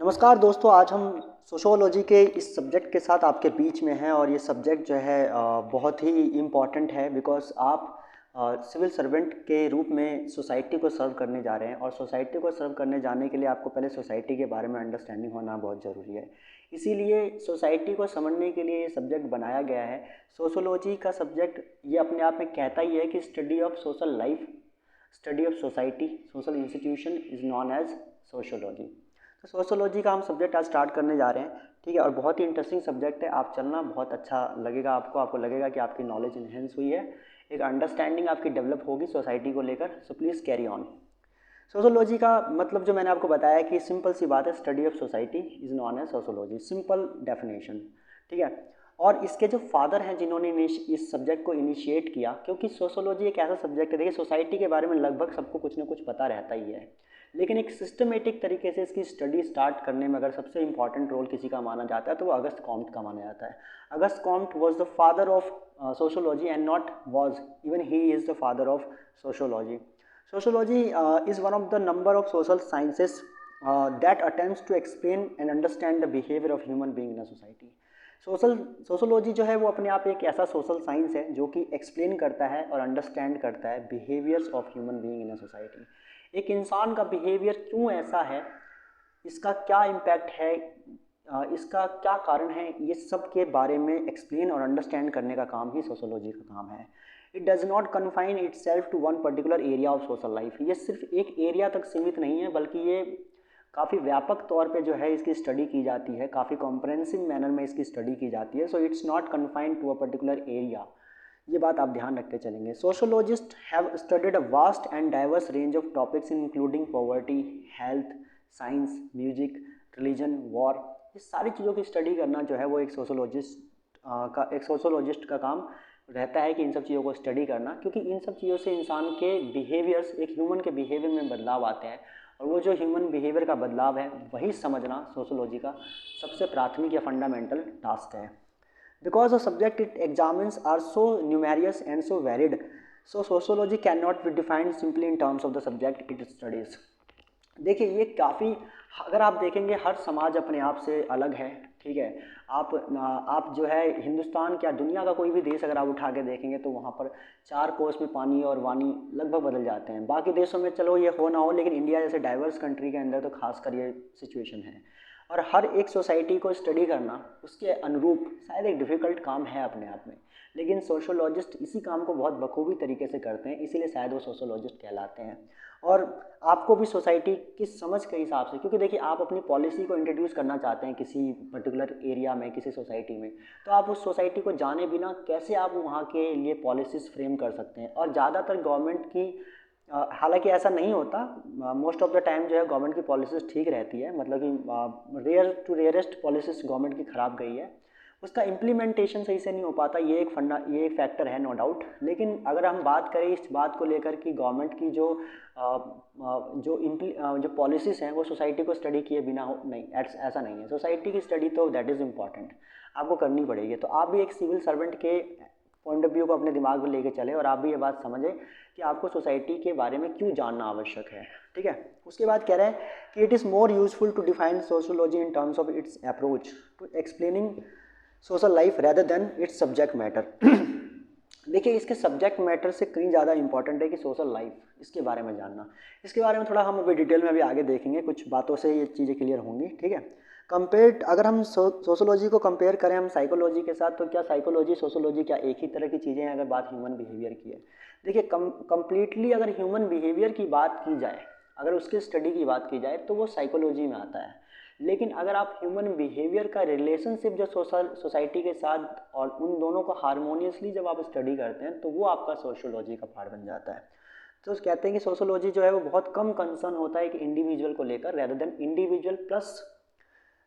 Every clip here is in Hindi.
नमस्कार दोस्तों, आज हम सोशियोलॉजी के इस सब्जेक्ट के साथ आपके बीच में हैं और ये सब्जेक्ट जो है बहुत ही इम्पॉर्टेंट है बिकॉज़ आप सिविल सर्वेंट के रूप में सोसाइटी को सर्व करने जा रहे हैं और सोसाइटी को सर्व करने जाने के लिए आपको पहले सोसाइटी के बारे में अंडरस्टैंडिंग होना बहुत ज़रूरी है। इसीलिए सोसाइटी को समझने के लिए ये सब्जेक्ट बनाया गया है। सोशियोलॉजी का सब्जेक्ट ये अपने आप में कहता ही है कि study of social life, study of society, social institution is known as sociology. तो सोशियोलॉजी का हम सब्जेक्ट आज स्टार्ट करने जा रहे हैं, ठीक है। और बहुत ही इंटरेस्टिंग सब्जेक्ट है, आप चलना बहुत अच्छा लगेगा आपको लगेगा कि आपकी नॉलेज इन्हेंस हुई है, एक अंडरस्टैंडिंग आपकी डेवलप होगी सोसाइटी को लेकर। So please carry on. Sociology का मतलब जो मैंने आपको बताया कि सिंपल सी बात है, study of society is known as sociology, simple definition, ठीक है। और इसके जो फादर हैं जिन्होंने इस सब्जेक्ट को इनिशिएट किया, क्योंकि सोशियोलॉजी एक ऐसा सब्जेक्ट है, देखिए सोसाइटी के बारे में लगभग सबको कुछ ना कुछ पता रहता ही है, लेकिन एक सिस्टमेटिक तरीके से इसकी स्टडी स्टार्ट करने में अगर सबसे इंपॉर्टेंट रोल किसी का माना जाता है तो वो अगस्त कॉम्ट का माना जाता है। August Comte was the father of sociology and not was, even he is the father of sociology. Sociology is one of the number of social sciences that attempts to explain and understand the behavior of human being in a society. Sociology जो है वो अपने आप एक ऐसा सोशल साइंस है जो कि एक्सप्लेन करता है और अंडरस्टैंड करता है behaviours of human being in a society. एक इंसान का बिहेवियर क्यों ऐसा है, इसका क्या इम्पैक्ट है, इसका क्या कारण है, ये सब के बारे में एक्सप्लेन और अंडरस्टैंड करने का काम ही सोशोलॉजी का काम है। It does not confine itself to one particular area of social life. ये सिर्फ एक एरिया तक सीमित नहीं है, बल्कि ये काफ़ी व्यापक तौर पे जो है इसकी स्टडी की जाती है, काफ़ी कॉम्प्रहेंसिव मैनर में इसकी स्टडी की जाती है। So it's not confined to a particular area, ये बात आप ध्यान रख के चलेंगे। Sociologist have studied a vast and diverse range of topics including poverty, health, science, music, religion, war. ये सारी चीज़ों की स्टडी करना जो है वो एक सोशोलॉजिस्ट का काम रहता है कि इन सब चीज़ों को स्टडी करना, क्योंकि इन सब चीज़ों से इंसान के बिहेवियर्स, एक ह्यूमन के बिहेवियर में बदलाव आते हैं और वो जो ह्यूमन बिहेवियर का बदलाव है वही समझना सोशोलॉजी का सबसे प्राथमिक या फंडामेंटल टास्क है। Because the subject it examines are so numerous and so varied, so sociology cannot be defined simply in terms of the subject it studies. देखिए ये काफ़ी, अगर आप देखेंगे हर समाज अपने आप से अलग है, ठीक है। आप जो है हिंदुस्तान क्या दुनिया का कोई भी देश अगर आप उठा के देखेंगे तो वहाँ पर चार कोस में पानी और वाणी लगभग बदल जाते हैं। बाकी देशों में चलो ये हो ना हो, लेकिन इंडिया जैसे डाइवर्स कंट्री के अंदर तो खासकर ये सिचुएशन है। और हर एक सोसाइटी को स्टडी करना उसके अनुरूप शायद एक डिफ़िकल्ट काम है अपने आप में, लेकिन सोशोलॉजिस्ट इसी काम को बहुत बखूबी तरीके से करते हैं, इसीलिए शायद वो सोशोलॉजिस्ट कहलाते हैं। और आपको भी सोसाइटी की समझ के हिसाब से, क्योंकि देखिए आप अपनी पॉलिसी को इंट्रोड्यूस करना चाहते हैं किसी पर्टिकुलर एरिया में, किसी सोसाइटी में, तो आप उस सोसाइटी को जाने बिना कैसे आप वहाँ के लिए पॉलिसीज़ फ्रेम कर सकते हैं। और ज़्यादातर गवर्नमेंट की, हालांकि ऐसा नहीं होता, मोस्ट ऑफ द टाइम जो है गवर्नमेंट की पॉलिसीज़ ठीक रहती है, मतलब कि rare to rarest policies government की ख़राब गई है, उसका इम्प्लीमेंटेशन सही से नहीं हो पाता, ये एक फैक्टर है, नो डाउट। लेकिन अगर हम बात करें इस बात को लेकर कि गवर्नमेंट की जो पॉलिसीज़ हैं वो सोसाइटी को स्टडी किए बिना हो, नहीं, ऐसा नहीं है। सोसाइटी की स्टडी तो दैट इज़ इम्पॉर्टेंट, आपको करनी पड़ेगी। तो आप भी एक सिविल सर्वेंट के पॉइंट ऑफ व्यू को अपने दिमाग में लेके चले और आप भी ये बात समझें कि आपको सोसाइटी के बारे में क्यों जानना आवश्यक है, ठीक है। उसके बाद कह रहे हैं कि it is more useful to define sociology in terms of its approach to explaining social life rather than its subject matter. देखिए इसके सब्जेक्ट मैटर से कहीं ज़्यादा इंपॉर्टेंट है कि सोशल लाइफ, इसके बारे में जानना। इसके बारे में थोड़ा हम अभी डिटेल में अभी आगे देखेंगे, कुछ बातों से ये चीज़ें क्लियर होंगी, ठीक है। कंपेयर, अगर हम सोशोलॉजी को कंपेयर करें हम साइकोलॉजी के साथ, तो क्या साइकोलॉजी सोशोलॉजी क्या एक ही तरह की चीज़ें हैं अगर बात ह्यूमन बिहेवियर की है। देखिए कम्प्लीटली अगर ह्यूमन बिहेवियर की बात की जाए, अगर उसके स्टडी की बात की जाए तो वो साइकोलॉजी में आता है। लेकिन अगर आप ह्यूमन बिहेवियर का रिलेशनशिप जो सोसाइटी के साथ और उन दोनों को हारमोनियसली जब आप स्टडी करते हैं तो वो आपका सोशोलॉजी का पार्ट बन जाता है। तो कहते हैं कि सोशोलॉजी जो है वो बहुत कम कंसर्न होता है कि इंडिविजुअल को लेकर, रेदर देन इंडिविजुअल प्लस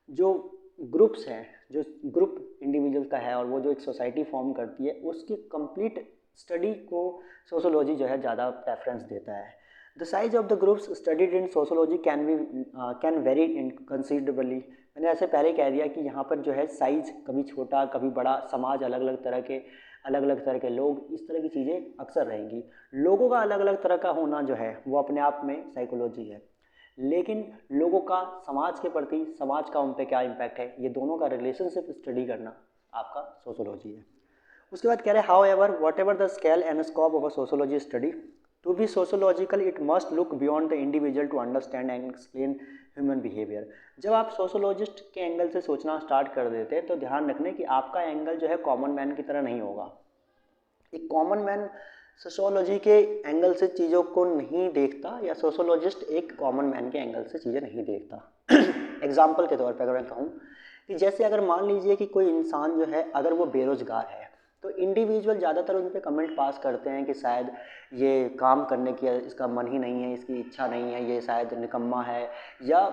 जो ग्रुप्स हैं, जो ग्रुप इंडिविजुअल का है और वो जो एक सोसाइटी फॉर्म करती है उसकी कंप्लीट स्टडी को सोशोलॉजी जो है ज़्यादा प्रेफरेंस देता है। The size of the groups studied in sociology can very in considerably. मैंने ऐसे पहले कह दिया कि यहाँ पर जो है साइज कभी छोटा कभी बड़ा, समाज अलग अलग तरह के लोग, इस तरह की चीज़ें अक्सर रहेंगी। लोगों का अलग अलग तरह का होना जो है वो अपने आप में साइकोलॉजी है। लेकिन लोगों का समाज के प्रति, समाज का उन पे क्या इम्पैक्ट है, ये दोनों का रिलेशनशिप स्टडी करना आपका सोशोलॉजी है। उसके बाद कह रहे हैं however whatever the scale and scope of a sociology study, to be sociological it must look beyond the individual to understand and explain human behaviour. जब आप सोशोलॉजिस्ट के एंगल से सोचना स्टार्ट कर देते हैं तो ध्यान रखने कि आपका एंगल जो है कॉमन मैन की तरह नहीं होगा। एक कॉमन मैन सोशोलॉजी के एंगल से चीज़ों को नहीं देखता, या सोशोलॉजिस्ट एक कॉमन मैन के एंगल से चीज़ें नहीं देखता। एग्जाम्पल के तौर पर अगर मैं कहूँ कि जैसे अगर मान लीजिए कि कोई इंसान जो है अगर वो बेरोजगार है, तो इंडिविजुअल ज़्यादातर उन पर कमेंट पास करते हैं कि शायद ये काम करने की इसका मन ही नहीं है, इसकी इच्छा नहीं है, ये शायद निकम्मा है, या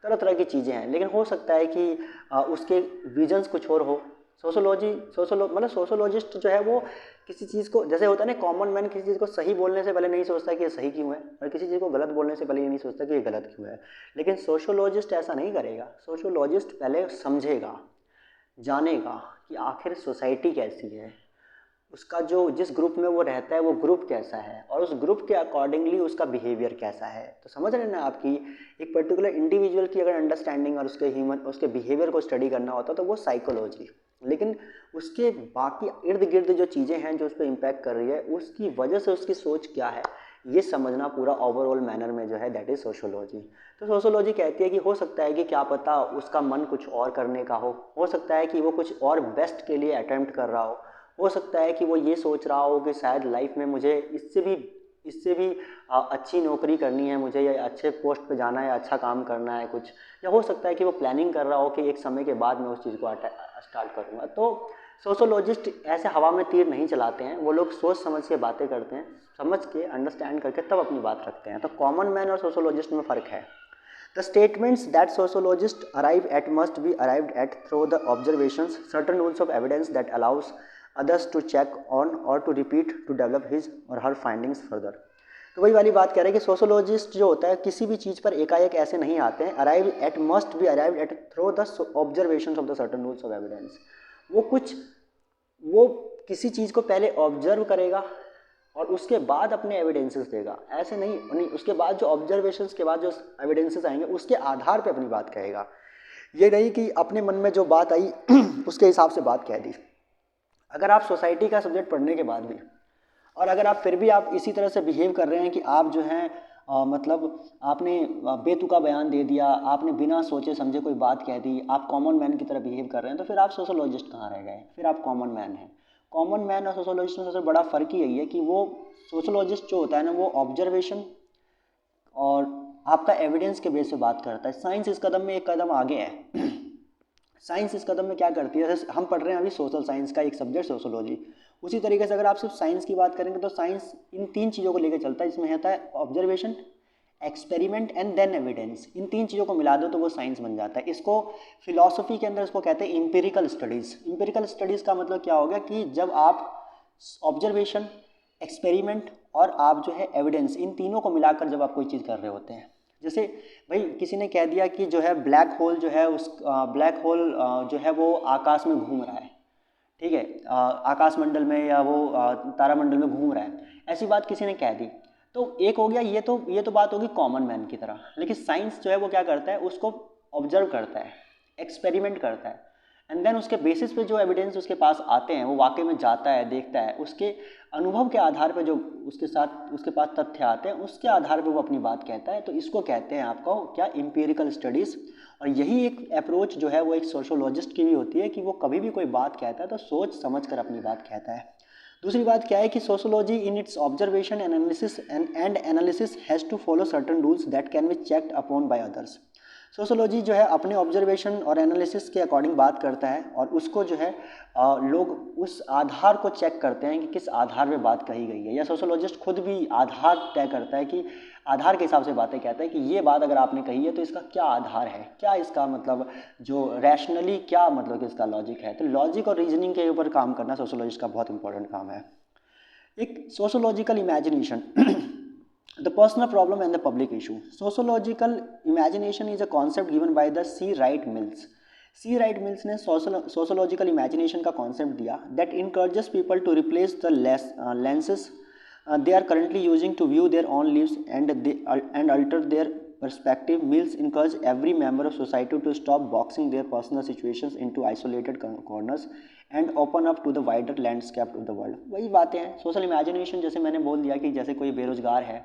तरह तरह की चीज़ें हैं। लेकिन हो सकता है कि उसके विजन्स कुछ और हो। मतलब सोशोलॉजिस्ट जो है वो किसी चीज़ को, जैसे होता है ना कॉमन मैन किसी चीज़ को सही बोलने से पहले नहीं सोचता कि ये सही क्यों है, और किसी चीज़ को गलत बोलने से पहले ये नहीं सोचता कि ये गलत क्यों है। लेकिन सोशोलॉजिस्ट ऐसा नहीं करेगा। सोशोलॉजिस्ट पहले समझेगा, जानेगा कि आखिर सोसाइटी कैसी है, उसका जो जिस ग्रुप में वो रहता है वो ग्रुप कैसा है, और उस ग्रुप के अकॉर्डिंगली उसका बिहेवियर कैसा है। तो समझ रहे हैं ना आपकी एक पर्टिकुलर इंडिविजुअल की अगर अंडरस्टैंडिंग और उसके बिहेवियर को स्टडी करना होता तो वो साइकोलॉजी। लेकिन उसके बाकी इर्द गिर्द जो चीज़ें हैं जो उस पर इम्पैक्ट कर रही है, उसकी वजह से उसकी सोच क्या है, ये समझना पूरा ओवरऑल मैनर में जो है दैट इज़ सोशोलॉजी। तो सोशोलॉजी कहती है कि हो सकता है कि क्या पता उसका मन कुछ और करने का हो सकता है कि वो कुछ और बेस्ट के लिए अटेम्प्ट कर रहा हो सकता है कि वो ये सोच रहा हो कि शायद लाइफ में मुझे इससे भी अच्छी नौकरी करनी है मुझे, या अच्छे पोस्ट पे जाना है, अच्छा काम करना है कुछ, या हो सकता है कि वो प्लानिंग कर रहा हो कि एक समय के बाद मैं उस चीज़ को स्टार्ट करूँगा। तो सोशोलॉजिस्ट ऐसे हवा में तीर नहीं चलाते हैं, वो लोग सोच समझ के बातें करते हैं, समझ के अंडरस्टैंड करके तब अपनी बात रखते हैं। तो कॉमन मैन और सोशोलॉजिस्ट में फ़र्क है। The statements that sociologists arrive at must be arrived at through the observations, certain rules of evidence that allows others to check on or to repeat to develop his or her findings further। तो वही वाली बात कह रहे हैं कि सोशोलॉजिस्ट जो होता है किसी भी चीज़ पर एकाएक ऐसे नहीं आते हैं। Arrive at must be arrive at through the observation of the certain rules of evidence. वो किसी चीज़ को पहले ऑब्जर्व करेगा और उसके बाद अपने एविडेंसेस देगा। ऐसे नहीं उसके बाद जो ऑब्जर्वेशंस के बाद जो एविडेंसेस आएंगे उसके आधार पे अपनी बात कहेगा। ये नहीं कि अपने मन में जो बात आई उसके हिसाब से बात कह दी। अगर आप सोसाइटी का सब्जेक्ट पढ़ने के बाद भी और अगर आप फिर भी आप इसी तरह से बिहेव कर रहे हैं कि आप जो हैं मतलब आपने बेतुका बयान दे दिया, आपने बिना सोचे समझे कोई बात कह दी, आप कॉमन मैन की तरह बिहेव कर रहे हैं, तो फिर आप सोशोलॉजिस्ट कहाँ रह गए, फिर आप कॉमन मैन हैं। कॉमन मैन और सोशोलॉजिस्ट में सबसे बड़ा फ़र्क ही यही है कि वो सोशोलॉजिस्ट जो होता है ना वो ऑब्जर्वेशन और आपका एविडेंस के बेस पे बात करता है। साइंस इस कदम में एक कदम आगे है। साइंस इस कदम में क्या करती है, जैसे हम पढ़ रहे हैं अभी सोशल साइंस का एक सब्जेक्ट सोशोलॉजी, उसी तरीके से अगर आप सिर्फ साइंस की बात करेंगे तो साइंस इन तीन चीज़ों को लेकर चलता है। इसमें होता है observation, experiment and then evidence. इन तीन चीज़ों को मिला दो तो वो साइंस बन जाता है। इसको फिलॉसफी के अंदर इसको कहते हैं एम्पिरिकल स्टडीज़। एम्पिरिकल स्टडीज़ का मतलब क्या हो गया कि जब आप ऑब्जर्वेशन, एक्सपेरिमेंट और आप जो है एविडेंस, इन तीनों को मिलाकर जब आप कोई चीज़ कर रहे होते हैं। जैसे भाई किसी ने कह दिया कि जो है ब्लैक होल जो है ब्लैक होल जो है वो आकाश में घूम रहा है, ठीक है, आकाश मंडल में या वो तारामंडल में घूम रहा है, ऐसी बात किसी ने कह दी तो एक हो गया ये तो बात होगी कॉमन मैन की तरह। लेकिन साइंस जो है वो क्या करता है, उसको ऑब्जर्व करता है, एक्सपेरिमेंट करता है, एंड देन उसके बेसिस पे जो एविडेंस उसके पास आते हैं वो वाकई में जाता है, देखता है, उसके अनुभव के आधार पे जो उसके पास तथ्य आते हैं उसके आधार पे वो अपनी बात कहता है। तो इसको कहते हैं आपको क्या, एम्पिरिकल स्टडीज़। और यही एक अप्रोच जो है वो एक सोशोलॉजिस्ट की भी होती है कि वो कभी भी कोई बात कहता है तो सोच समझ कर अपनी बात कहता है। दूसरी बात क्या है कि sociology in its observation analysis and analysis has to follow certain rules that can be checked upon by others. Sociology जो है अपने ऑब्जर्वेशन और एनालिसिस के अकॉर्डिंग बात करता है और उसको जो है लोग उस आधार को चेक करते हैं कि किस आधार पे बात कही गई है। या सोशोलॉजिस्ट खुद भी आधार तय करता है कि आधार के हिसाब से बातें कहता है कि ये बात अगर आपने कही है तो इसका क्या आधार है, क्या इसका मतलब जो रैशनली क्या मतलब कि इसका लॉजिक है। तो लॉजिक और रीजनिंग के ऊपर काम करना सोशोलॉजिस्ट का बहुत इंपॉर्टेंट काम है। एक sociological imagination, the personal problem and the public issue. Sociological imagination is a concept given by the C. Wright Mills. C. Wright Mills ने sociological imagination का concept दिया that encourages people to replace the lenses they are currently using to view their own lives and alter their perspective, meals encourage every member of society to stop boxing their personal situations into isolated corners and open up to the wider landscape of the world. वही बातें हैं, सोशल इमेजिनेशन। जैसे मैंने बोल दिया कि जैसे कोई बेरोजगार है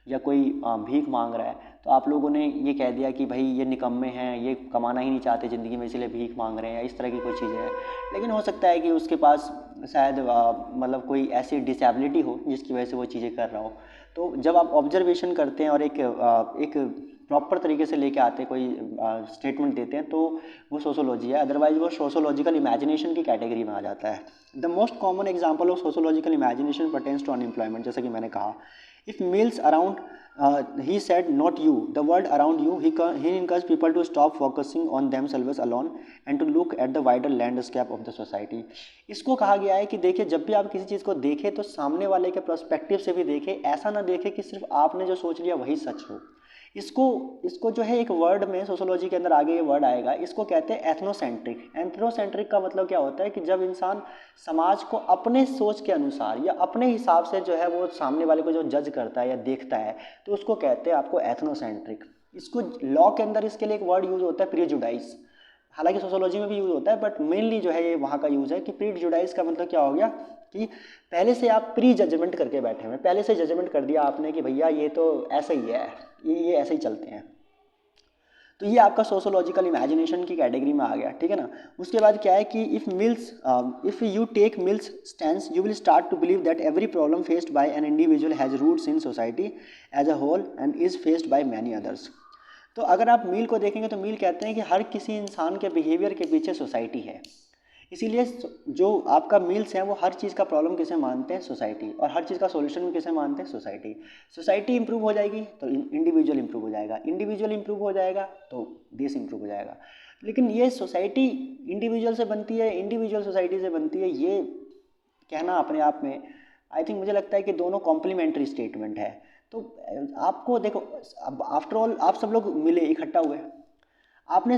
या कोई भीख मांग रहा है, तो आप लोगों ने ये कह दिया कि भाई ये निकम्मे हैं, ये कमाना ही नहीं चाहते ज़िंदगी में, इसलिए भीख मांग रहे हैं, या इस तरह की कोई चीज़ें हैं। लेकिन हो सकता है कि उसके पास शायद मतलब कोई ऐसी डिसेबिलिटी हो जिसकी वजह से वो चीज़ें कर रहा हो। तो जब आप ऑब्जर्वेशन करते हैं और एक प्रॉपर तरीके से लेके आते हैं, कोई स्टेटमेंट देते हैं, तो वो सोशोलॉजी है। अदरवाइज वो सोशोलॉजिकल इमेजिनेशन की कैटेगरी में आ जाता है। The most common example of sociological imagination pertains to unemployment. जैसा कि मैंने कहा, if meals around he said not you, the world around you, he encouraged people to stop focusing on themselves alone and to look at the wider landscape of the society। इसको कहा गया है कि देखिए, जब भी आप किसी चीज़ को देखें तो सामने वाले के पर्सपेक्टिव से भी देखें, ऐसा ना देखें कि सिर्फ आपने जो सोच लिया वही सच हो। इसको जो है एक वर्ड में सोशोलॉजी के अंदर आगे ये वर्ड आएगा, इसको कहते हैं एथनोसेंट्रिक। एथनोसेंट्रिक का मतलब क्या होता है कि जब इंसान समाज को अपने सोच के अनुसार या अपने हिसाब से जो है वो सामने वाले को जो जज करता है या देखता है, तो उसको कहते हैं आपको एथनोसेंट्रिक। इसको लॉ के अंदर इसके लिए एक वर्ड यूज होता है, प्रीजुडाइज। हालांकि सोशोलॉजी में भी यूज़ होता है, बट मेनली जो है ये वहाँ का यूज़ है कि प्रीजुडाइज का मतलब क्या हो गया कि पहले से आप प्री जजमेंट करके बैठे हुए, पहले से जजमेंट कर दिया आपने कि भैया ये तो ऐसा ही है, ये ऐसे ही चलते हैं। तो ये आपका सोशोलॉजिकल इमेजिनेशन की कैटेगरी में आ गया, ठीक है ना। उसके बाद क्या है कि if you take Mills stance, you will start to believe that every problem faced by an individual has roots in society as a whole and is faced by many others. तो अगर आप मील को देखेंगे तो मील कहते हैं कि हर किसी इंसान के बिहेवियर के पीछे सोसाइटी है। इसीलिए जो आपका मील्स हैं वो हर चीज़ का प्रॉब्लम किसे मानते हैं, सोसाइटी, और हर चीज़ का सॉल्यूशन भी किसे मानते हैं, सोसाइटी। सोसाइटी इंप्रूव हो जाएगी तो इंडिविजुअल इंप्रूव हो जाएगा, इंडिविजुअल इंप्रूव हो जाएगा तो देश इंप्रूव हो जाएगा। लेकिन ये सोसाइटी इंडिविजुअल से बनती है, इंडिविजुअल सोसाइटी से बनती है, ये कहना अपने आप में आई थिंक मुझे लगता है कि दोनों कॉम्प्लीमेंट्री स्टेटमेंट है। तो आपको देखो, अब आफ्टर ऑल आप सब लोग मिले, इकट्ठा हुए, आपने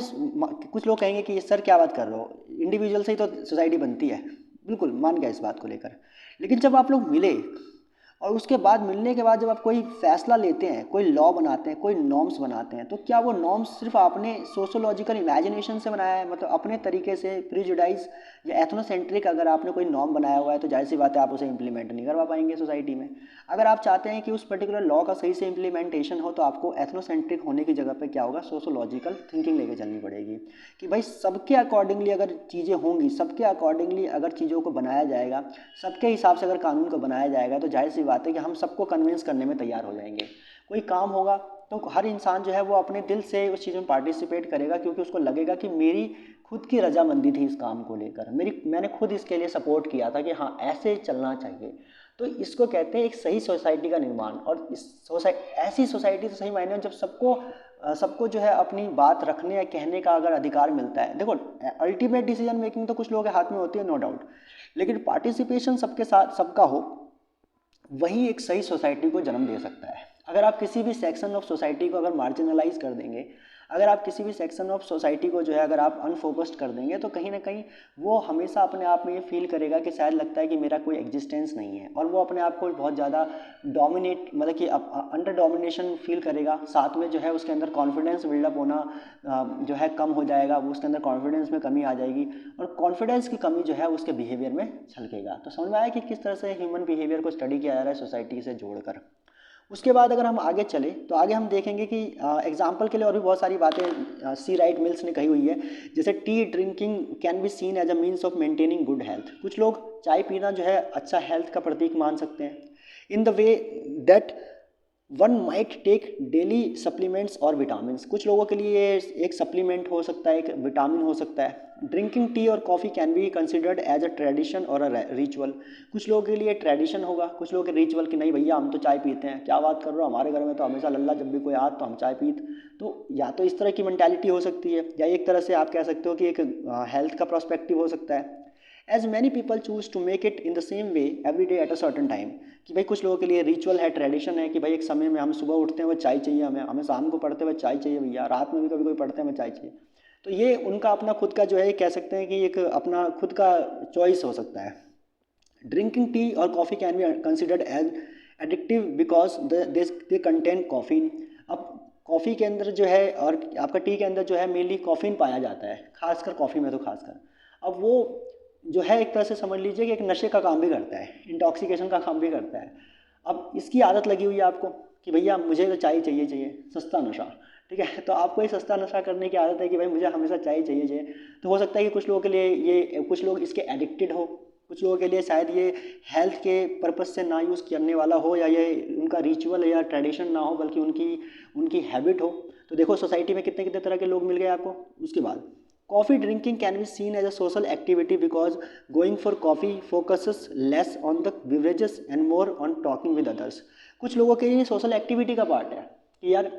कुछ लोग कहेंगे कि सर क्या बात कर रहे हो, इंडिविजुअल से ही तो सोसाइटी बनती है। बिल्कुल मान गया इस बात को लेकर। लेकिन जब आप लोग मिले और उसके बाद मिलने के बाद जब आप कोई फैसला लेते हैं, कोई लॉ बनाते हैं, कोई नॉर्म्स बनाते हैं, तो क्या वो नॉर्म्स सिर्फ आपने सोशोलॉजिकल इमेजिनेशन से बनाया है, मतलब अपने तरीके से प्रीजुडाइज या एथनोसेंट्रिक अगर आपने कोई नॉर्म बनाया हुआ है तो जाहिर सी बात है आप उसे इम्प्लीमेंट नहीं करवा पाएंगे सोसाइटी में। अगर आप चाहते हैं कि उस पर्टिकुलर लॉ का सही से इम्प्लीमेंटेशन हो तो आपको एथनोसेंट्रिक होने की जगह पे क्या होगा, सोशोलॉजिकल थिंकिंग लेके चलनी पड़ेगी कि भाई सबके अकॉर्डिंगली अगर चीज़ें होंगी, सबके अकॉर्डिंगली अगर चीज़ों को बनाया जाएगा, सबके हिसाब से अगर कानून को बनाया जाएगा, तो जाहिर सी बात है कि हम सबको कन्विंस करने में तैयार हो जाएंगे। कोई काम होगा तो हर इंसान जो है वो अपने दिल से उस चीज़ में पार्टिसिपेट करेगा, क्योंकि उसको लगेगा कि मेरी खुद की रजामंदी थी इस काम को लेकर, मैंने खुद इसके लिए सपोर्ट किया था कि हाँ ऐसे चलना चाहिए। तो इसको कहते हैं एक सही सोसाइटी का निर्माण। और ऐसी सोसाइटी तो सही मायने में जब सबको जो है अपनी बात रखने या कहने का अगर अधिकार मिलता है। देखो, अल्टीमेट डिसीजन मेकिंग तो कुछ लोगों के हाथ में होती है, नो डाउट, लेकिन पार्टिसिपेशन सबके साथ सबका हो, वही एक सही सोसाइटी को जन्म दे सकता है। अगर आप किसी भी सेक्शन ऑफ सोसाइटी को अगर मार्जिनलाइज कर देंगे, अगर आप किसी भी सेक्शन ऑफ सोसाइटी को जो है अगर आप अनफोकस्ड कर देंगे, तो कहीं ना कहीं वो हमेशा अपने आप में ये फील करेगा कि शायद लगता है कि मेरा कोई एग्जिस्टेंस नहीं है, और वो अपने आप को बहुत ज़्यादा डोमिनेट, मतलब कि अंडर डोमिनेशन फील करेगा। साथ में जो है उसके अंदर कॉन्फिडेंस बिल्डअप होना जो है कम हो जाएगा, वो उसके अंदर कॉन्फिडेंस में कमी आ जाएगी, और कॉन्फिडेंस की कमी जो है उसके बिहेवियर में झलकेगा। तो समझ में आया कि किस तरह से ह्यूमन बिहेवियर को स्टडी किया जा रहा है सोसाइटी से जोड़कर। उसके बाद अगर हम आगे चले तो आगे हम देखेंगे कि एग्जाम्पल के लिए और भी बहुत सारी बातें सी राइट मिल्स ने कही हुई है। जैसे tea drinking can be seen as a means of maintaining good health. कुछ लोग चाय पीना जो है अच्छा हेल्थ का प्रतीक मान सकते हैं। In the way that one might take daily supplements और विटामिन। कुछ लोगों के लिए एक सप्लीमेंट हो सकता है, एक विटामिन हो सकता है। ड्रिंकिंग टी और coffee can be considered as a tradition और अ रिचुअल। कुछ लोगों के लिए ट्रेडिशन होगा, कुछ लोगों के रिचुअल कि नहीं भैया हम तो चाय पीते हैं, क्या बात कर रहे हो, हमारे घर में तो हमेशा लल्ला जब भी कोई आता तो हम चाय पीते। तो या तो इस तरह की मेंटालिटी हो सकती है, या एक तरह से आप कह सकते हो कि एक हेल्थ का पर्सपेक्टिव हो सकता है। As many people choose to make it in the same way every day at a certain time. कि भाई कुछ लोगों के लिए रिचुअल है, ट्रेडिशन है कि भाई एक समय में हम सुबह उठते हैं वो चाय चाहिए, हमें शाम को पढ़ते हुए चाय चाहिए भैया, रात में भी कभी कोई पढ़ते हैं हमें चाय चाहिए। तो ये उनका अपना खुद का जो है कह सकते हैं कि एक अपना खुद का चॉइस हो सकता है। ड्रिंकिंग टी और coffee can be considered as addictive because they contain caffeine. अब कॉफ़ी के अंदर जो है और आपका टी के अंदर जो है मेनली कॉफ़ीन पाया जाता है, खासकर कॉफ़ी में तो खासकर। अब वो जो है एक तरह से समझ लीजिए कि एक नशे का काम भी करता है, इंटॉक्सिकेशन का काम भी करता है। अब इसकी आदत लगी हुई है आपको कि भैया मुझे तो चाय चाहिए चाहिए, सस्ता नशा, ठीक है। तो आपको ये सस्ता नशा करने की आदत है कि भाई मुझे हमेशा चाय चाहिए चाहिए। तो हो सकता है कि कुछ लोगों के लिए ये, कुछ लोग इसके एडिक्टेड हो, कुछ लोगों के लिए शायद ये हेल्थ के पर्पज से ना यूज़ करने वाला हो, या ये उनका रिचुअल या ट्रेडिशन ना हो, बल्कि उनकी उनकी हैबिट हो। तो देखो सोसाइटी में कितने कितने तरह के लोग मिल गए आपको। उसके बाद coffee drinking can be seen as a social activity because going for coffee focuses less on the beverages and more on talking with others. कुछ लोगों के लिए सोशल एक्टिविटी का पार्ट है कि यार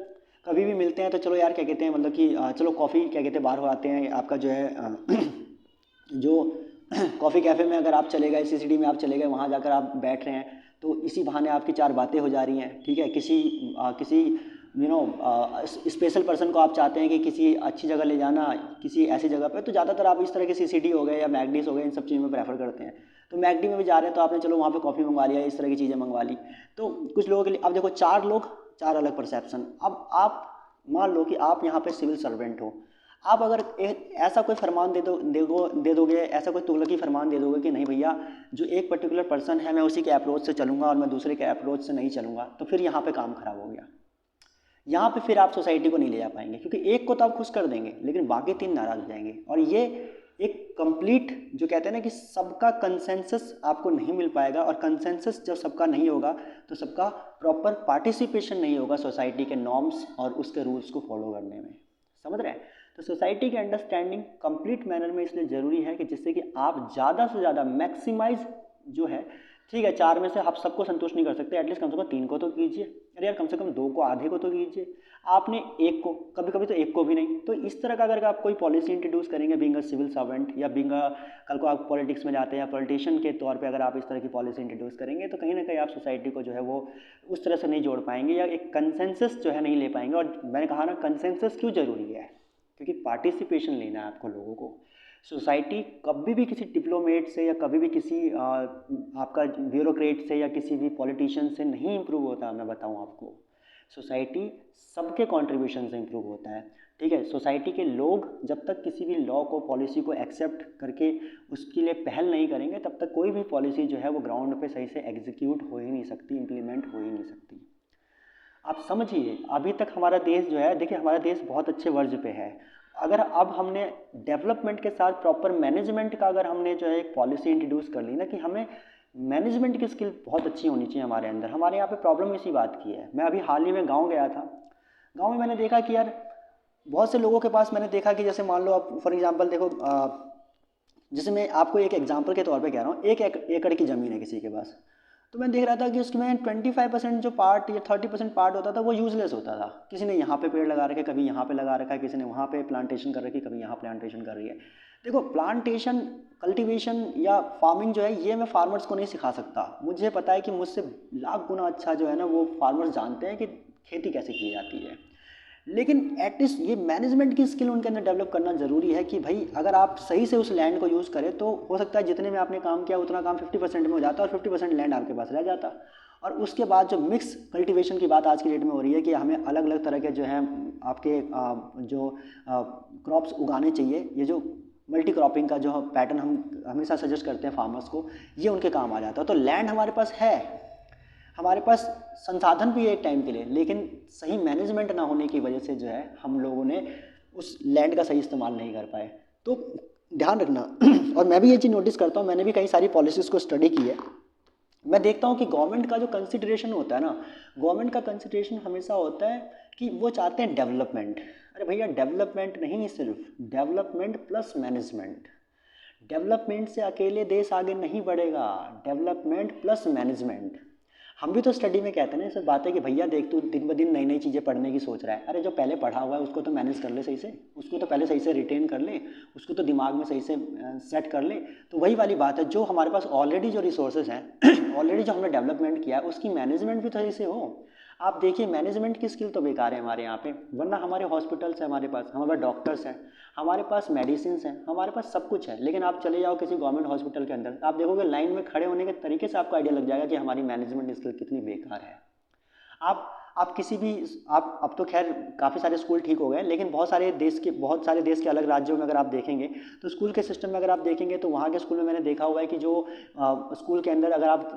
कभी भी मिलते हैं तो चलो यार क्या कहते हैं, मतलब कि चलो कॉफ़ी क्या कहते हैं बाहर हो आते हैं, आपका जो है जो कॉफ़ी कैफ़े में अगर आप चले गए, सीसीडी में आप चले गए, वहाँ जाकर आप बैठ रहे हैं, तो इसी बहाने आपकी चार बातें हो जा रही हैं, ठीक है। किसी स्पेशल पर्सन को आप चाहते हैं कि किसी अच्छी जगह ले जाना, किसी ऐसी जगह पे, तो ज़्यादातर आप इस तरह के सीसीडी हो गए या मैकडीज हो गए, इन सब चीज़ों में प्रेफर करते हैं। तो मैकडी में भी जा रहे हैं तो आपने चलो वहाँ पे कॉफ़ी मंगवा लिया, इस तरह की चीज़ें मंगवा ली। तो कुछ लोगों के लिए अब देखो, चार लोग चार अलग परसेप्शन। अब आप मान लो कि आप यहाँ पे सिविल सर्वेंट हो, आप अगर ऐसा कोई फरमान दे दोगे, ऐसा कोई तुगलकी फरमान दे दोगे कि नहीं भैया जो एक पर्टिकुलर पर्सन है मैं उसी के अप्रोच से चलूँगा और मैं दूसरे के अप्रोच से नहीं चलूँगा, तो फिर यहाँ पे काम खराब हो गया। यहाँ पे फिर आप सोसाइटी को नहीं ले जा पाएंगे, क्योंकि एक को तो आप खुश कर देंगे लेकिन बाकी तीन नाराज हो जाएंगे। और ये एक कंप्लीट जो कहते हैं ना कि सबका कंसेंसस आपको नहीं मिल पाएगा, और कंसेंसस जब सबका नहीं होगा तो सबका प्रॉपर पार्टिसिपेशन नहीं होगा सोसाइटी के नॉर्म्स और उसके रूल्स को फॉलो करने में, समझ रहे हैं। तो सोसाइटी की अंडरस्टैंडिंग कंप्लीट मैनर में इसलिए ज़रूरी है कि जिससे कि आप ज़्यादा से ज़्यादा मैक्सिमाइज जो है, ठीक है चार में से आप सबको संतुष्ट नहीं कर सकते, एटलीस्ट कम से कम तीन को तो कीजिए, अरे यार कम से कम दो को, आधे को तो कीजिए। आपने एक को, कभी कभी तो एक को भी नहीं। तो इस तरह का अगर आप कोई पॉलिसी इंट्रोड्यूस करेंगे बीइंग अ सिविल सर्वेंट, या बीइंग अ, कल को आप पॉलिटिक्स में जाते हैं या पॉलिटिशियन के तौर पे अगर आप इस तरह की पॉलिसी इंट्रोड्यूस करेंगे, तो कहीं ना कहीं आप सोसाइटी को जो है वो उस तरह से नहीं जोड़ पाएंगे, या एक कंसेंसस जो है नहीं ले पाएंगे। और मैंने कहा ना कंसेंसस क्यों ज़रूरी है, क्योंकि पार्टिसिपेशन लेना है आपको लोगों को। सोसाइटी कभी भी किसी डिप्लोमेट से या कभी भी किसी आपका ब्यूरोक्रेट से या किसी भी पॉलिटिशियन से नहीं इम्प्रूव होता। मैं बताऊं आपको, सोसाइटी सबके कंट्रीब्यूशन से इम्प्रूव होता है, ठीक है। सोसाइटी के लोग जब तक किसी भी लॉ को, पॉलिसी को एक्सेप्ट करके उसके लिए पहल नहीं करेंगे, तब तक कोई भी पॉलिसी जो है वो ग्राउंड पे सही से एग्जीक्यूट हो ही नहीं सकती, इम्प्लीमेंट हो ही नहीं सकती। आप समझिए अभी तक हमारा देश जो है, देखिए हमारा देश बहुत अच्छे वर्ज पे है। अगर अब हमने डेवलपमेंट के साथ प्रॉपर मैनेजमेंट का अगर हमने जो है एक पॉलिसी इंट्रोड्यूस कर ली ना, कि हमें मैनेजमेंट की स्किल बहुत अच्छी होनी चाहिए हमारे अंदर। हमारे यहाँ पे प्रॉब्लम इसी बात की है। मैं अभी हाल ही में गांव गया था, गांव में मैंने देखा कि यार बहुत से लोगों के पास मैंने देखा कि जैसे मान लो आप फॉर एग्जांपल देखो, जैसे मैं आपको एक एग्जांपल के तौर पे कह रहा हूँ, एक एकड़ की ज़मीन है किसी के पास, तो मैं देख रहा था कि उसमें 25% जो पार्ट या 30% पार्ट होता था वो यूजलेस होता था। किसी ने यहाँ पे पेड़ लगा रखे, कभी यहाँ पे लगा रखा है, किसी ने वहाँ पे प्लांटेशन कर रखी, कभी यहाँ प्लांटेशन कर रही है। देखो प्लांटेशन, कल्टीवेशन या फार्मिंग जो है ये मैं फार्मर्स को नहीं सिखा सकता। मुझे पता है कि मुझसे लाख गुना अच्छा जो है ना वो फार्मर्स जानते हैं कि खेती कैसे की जाती है। लेकिन एटलीस्ट ये मैनेजमेंट की स्किल उनके अंदर डेवलप करना ज़रूरी है कि भाई अगर आप सही से उस लैंड को यूज़ करें तो हो सकता है जितने में आपने काम किया उतना काम 50% में हो जाता और 50% लैंड आपके पास रह जाता। और उसके बाद जो मिक्स कल्टीवेशन की बात आज की डेट में हो रही है कि हमें अलग अलग तरह के जो हैं आपके जो क्रॉप्स उगाने चाहिए, ये जो मल्टी क्रॉपिंग का जो पैटर्न हम हमेशा सजेस्ट करते हैं फार्मर्स को, ये उनके काम आ जाता है। तो लैंड हमारे पास है, हमारे पास संसाधन भी है एक टाइम के लिए, लेकिन सही मैनेजमेंट ना होने की वजह से जो है हम लोगों ने उस लैंड का सही इस्तेमाल नहीं कर पाए। तो ध्यान रखना और मैं भी ये चीज़ नोटिस करता हूँ, मैंने भी कई सारी पॉलिसीज़ को स्टडी की है। मैं देखता हूँ कि गवर्नमेंट का जो कंसिडरेशन होता है ना, गवर्नमेंट का कंसिडरेशन हमेशा होता है कि वो चाहते हैं डेवलपमेंट। अरे भैया डेवलपमेंट नहीं, सिर्फ डेवलपमेंट प्लस मैनेजमेंट। डेवलपमेंट से अकेले देश आगे नहीं बढ़ेगा, डेवलपमेंट प्लस मैनेजमेंट। हम भी तो स्टडी में कहते हैं ना सब बातें कि भैया देख तू दिन ब दिन नई नई चीज़ें पढ़ने की सोच रहा है, अरे जो पहले पढ़ा हुआ है उसको तो मैनेज कर ले सही से, उसको तो पहले सही से रिटेन कर ले, उसको तो दिमाग में सही से सेट कर ले। तो वही वाली बात है, जो हमारे पास ऑलरेडी जो रिसोर्सेज हैं ऑलरेडी जो हमने डेवलपमेंट किया है उसकी मैनेजमेंट भी सही से हो। आप देखिए मैनेजमेंट की स्किल तो बेकार है हमारे यहाँ पे, वरना हमारे हॉस्पिटल्स हैं, हमारे पास डॉक्टर्स हैं, हमारे पास मेडिसिन हैं, हमारे पास सब कुछ है। लेकिन आप चले जाओ किसी गवर्नमेंट हॉस्पिटल के अंदर, आप देखोगे लाइन में खड़े होने के तरीके से आपको आइडिया लग जाएगा कि हमारी मैनेजमेंट स्किल कितनी बेकार है। आप किसी भी आप अब तो खैर काफ़ी सारे स्कूल ठीक हो गए, लेकिन बहुत सारे देश के अलग राज्यों में अगर आप देखेंगे तो स्कूल के सिस्टम में अगर आप देखेंगे तो वहाँ के स्कूल में मैंने देखा हुआ है कि जो स्कूल के अंदर अगर आप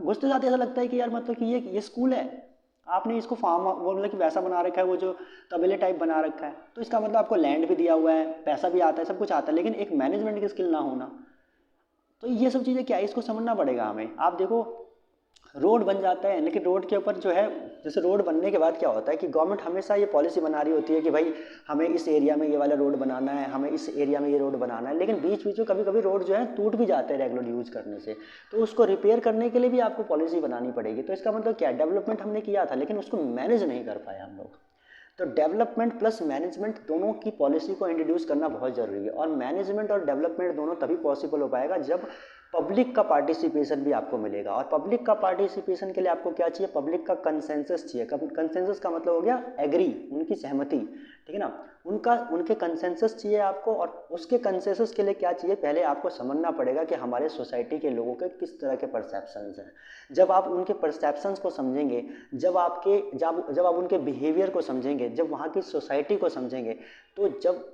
घुसते जाते ऐसा लगता है कि यार मतलब कि ये स्कूल है, आपने इसको फार्म वो मतलब कि वैसा बना रखा है, वो जो तबेले टाइप बना रखा है, तो इसका मतलब आपको लैंड भी दिया हुआ है, पैसा भी आता है, सब कुछ आता है, लेकिन एक मैनेजमेंट की स्किल ना होना, तो ये सब चीज़ें क्या है, इसको समझना पड़ेगा हमें। आप देखो रोड बन जाता है, लेकिन रोड के ऊपर जो है, जैसे रोड बनने के बाद क्या होता है कि गवर्नमेंट हमेशा ये पॉलिसी बना रही होती है कि भाई हमें इस एरिया में ये वाला रोड बनाना है, हमें इस एरिया में ये रोड बनाना है, लेकिन बीच बीच में कभी कभी रोड जो है टूट भी जाते हैं रेगुलर यूज करने से, तो उसको रिपेयर करने के लिए भी आपको पॉलिसी बनानी पड़ेगी। तो इसका मतलब क्या है, डेवलपमेंट हमने किया था लेकिन उसको मैनेज नहीं कर पाए हम लोग। तो डेवलपमेंट प्लस मैनेजमेंट दोनों की पॉलिसी को इंट्रोड्यूस करना बहुत ज़रूरी है, और मैनेजमेंट और डेवलपमेंट दोनों तभी पॉसिबल हो पाएगा जब पब्लिक का पार्टिसिपेशन भी आपको मिलेगा। और पब्लिक का पार्टिसिपेशन के लिए आपको क्या चाहिए, पब्लिक का कंसेंसस चाहिए। कंसेंसस का मतलब हो गया एग्री, उनकी सहमति, ठीक है ना, उनके कंसेंसस चाहिए आपको। और उसके कंसेंसस के लिए क्या चाहिए, पहले आपको समझना पड़ेगा कि हमारे सोसाइटी के लोगों के किस तरह के परसेप्शंस हैं। जब आप उनके परसेप्शंस को समझेंगे, जब आप उनके बिहेवियर को समझेंगे, जब वहाँ की सोसाइटी को समझेंगे, तो जब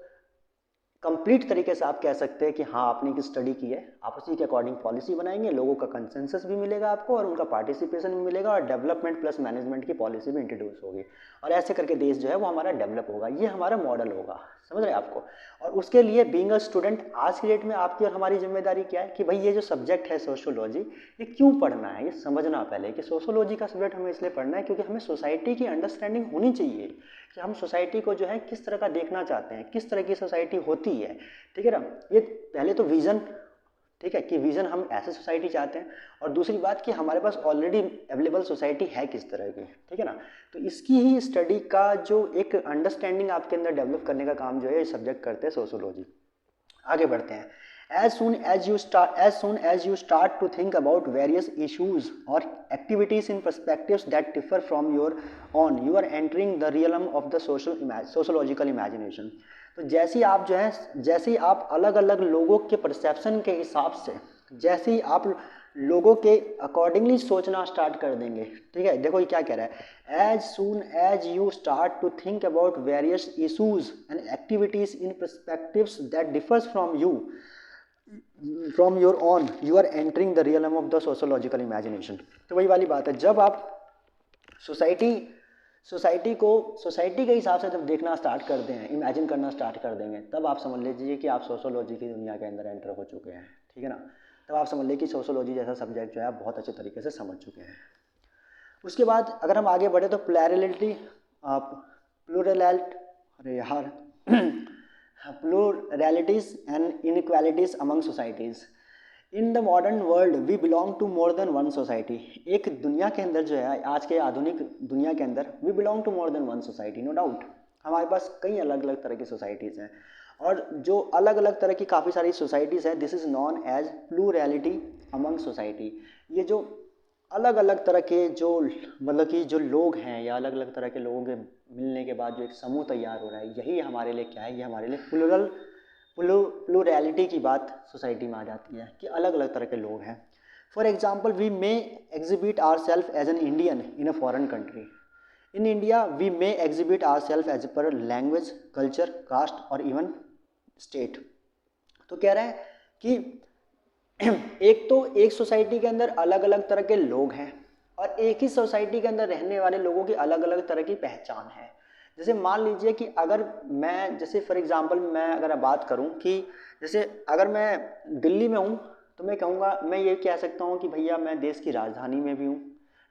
कंप्लीट तरीके से आप कह सकते हैं कि हाँ आपने एक स्टडी की है, आप उसी के अकॉर्डिंग पॉलिसी बनाएंगे, लोगों का कंसेंसस भी मिलेगा आपको और उनका पार्टिसिपेशन भी मिलेगा, और डेवलपमेंट प्लस मैनेजमेंट की पॉलिसी भी इंट्रोड्यूस होगी, और ऐसे करके देश जो है वो हमारा डेवलप होगा। ये हमारा मॉडल होगा, समझ रहे हैं आपको। और उसके लिए बीइंग अ स्टूडेंट आज की डेट में आपकी और हमारी जिम्मेदारी क्या है कि भाई ये जो सब्जेक्ट है सोशियोलॉजी, ये क्यों पढ़ना है, ये समझना पहले कि सोशियोलॉजी का सब्जेक्ट हमें इसलिए पढ़ना है क्योंकि हमें सोसाइटी की अंडरस्टैंडिंग होनी चाहिए कि हम सोसाइटी को जो है किस तरह का देखना चाहते हैं, किस तरह की सोसाइटी होती है, ठीक है ना। ये पहले तो विज़न, ठीक है, कि विज़न हम ऐसे सोसाइटी चाहते हैं, और दूसरी बात कि हमारे पास ऑलरेडी अवेलेबल सोसाइटी है किस तरह की, ठीक है ना। तो इसकी ही स्टडी का जो एक अंडरस्टैंडिंग आपके अंदर डेवलप करने का काम जो है ये सब्जेक्ट करते हैं सोशियोलॉजी। आगे बढ़ते हैं। As soon as you start to think about various issues or activities in perspectives that differ from your own, you are entering the realm of the sociological imagination। तो जैसे ही आप अलग अलग लोगों के परसेप्शन के हिसाब से, जैसे ही आप लोगों के अकॉर्डिंगली सोचना स्टार्ट कर देंगे, ठीक है। देखो ये क्या कह रहा है, as soon as you start to think about various issues and activities in perspectives that differs from your own, you are entering the realm of the sociological imagination. तो वही वाली बात है, जब आप सोसाइटी के हिसाब से जब देखना स्टार्ट करते हैं, इमेजिन करना स्टार्ट कर देंगे, तब आप समझ लीजिए कि आप सोशोलॉजी की दुनिया के अंदर एंटर हो चुके हैं, ठीक है ना। तब आप समझ लीजिए कि सोशोलॉजी जैसा सब्जेक्ट जो है आप बहुत अच्छे तरीके से समझ चुके हैं। उसके बाद अगर हम आगे बढ़े तो pluralities and inequalities among societies। In the modern world we belong to more than one society. एक दुनिया के अंदर जो है, आज के आधुनिक दुनिया के अंदर, we belong to more than one society, no doubt. हमारे पास कई अलग अलग तरह की सोसाइटीज़ हैं, और जो अलग अलग तरह की काफ़ी सारी सोसाइटीज़ हैं, this is known as plurality among society. ये जो अलग अलग तरह के जो मतलब कि जो लोग हैं, या अलग अलग तरह के लोगों के मिलने के बाद जो एक समूह तैयार हो रहा है, यही हमारे लिए क्या है, ये हमारे लिए प्लूरैलिटी की बात सोसाइटी में आ जाती है कि अलग अलग तरह के लोग हैं। For example, we may exhibit our self as an Indian in a foreign country. In India we may exhibit our self as per language, culture, caste और इवन स्टेट। तो कह रहा है कि एक सोसाइटी के अंदर अलग अलग तरह के लोग हैं, और एक ही सोसाइटी के अंदर रहने वाले लोगों की अलग अलग तरह की पहचान है। जैसे मान लीजिए कि अगर मैं, जैसे फॉर एग्जांपल मैं अगर बात करूं कि जैसे अगर मैं दिल्ली में हूं, तो मैं कहूँगा, मैं ये कह सकता हूं कि भैया मैं देश की राजधानी में भी हूं,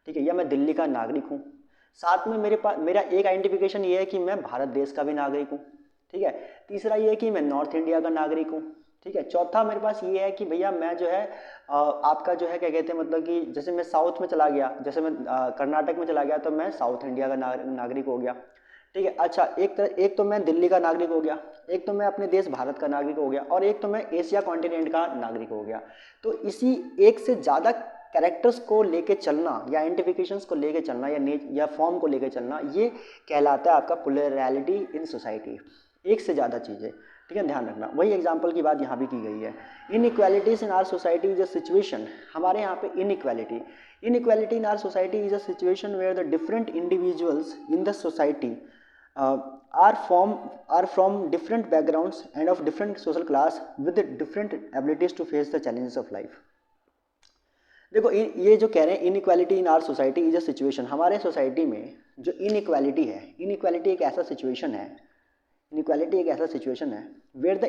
ठीक है, या मैं दिल्ली का नागरिक हूं। साथ में मेरा एक आइडेंटिफिकेशन ये है कि मैं भारत देश का भी नागरिक हूँ, ठीक है। तीसरा ये है कि मैं नॉर्थ इंडिया का नागरिक हूँ, ठीक है। चौथा मेरे पास ये है कि भैया मैं जो है आपका जो है क्या कहते हैं, मतलब कि जैसे मैं साउथ में चला गया, जैसे मैं कर्नाटक में चला गया, तो मैं साउथ इंडिया का नागरिक हो गया, ठीक है। अच्छा, एक तो मैं दिल्ली का नागरिक हो गया, एक तो मैं अपने देश भारत का नागरिक हो गया, और एक तो मैं एशिया कॉन्टिनेंट का नागरिक हो गया। तो इसी एक से ज़्यादा कैरेक्टर्स को लेके चलना, या आइडेंटिफिकेशंस को लेके चलना, या फॉर्म को लेके चलना, ये कहलाता है आपका प्लूरैलिटी इन सोसाइटी। एक से ज़्यादा चीज़ें, ठीक है, ध्यान रखना। वही एग्जाम्पल की बात यहाँ भी की गई है। Inequalities in our society is a situation, हमारे यहाँ पे inequality in our society is a situation where the different individuals in the society are from different backgrounds and of different social class with different abilities to face the challenges of life। देखो ये जो कह रहे हैं inequality in our society is a situation, हमारे सोसाइटी में जो इनइक्वालिटी है, इनइक्वालिटी एक ऐसा सिचुएशन है, इनइक्वालिटी एक ऐसा सिचुएशन है where the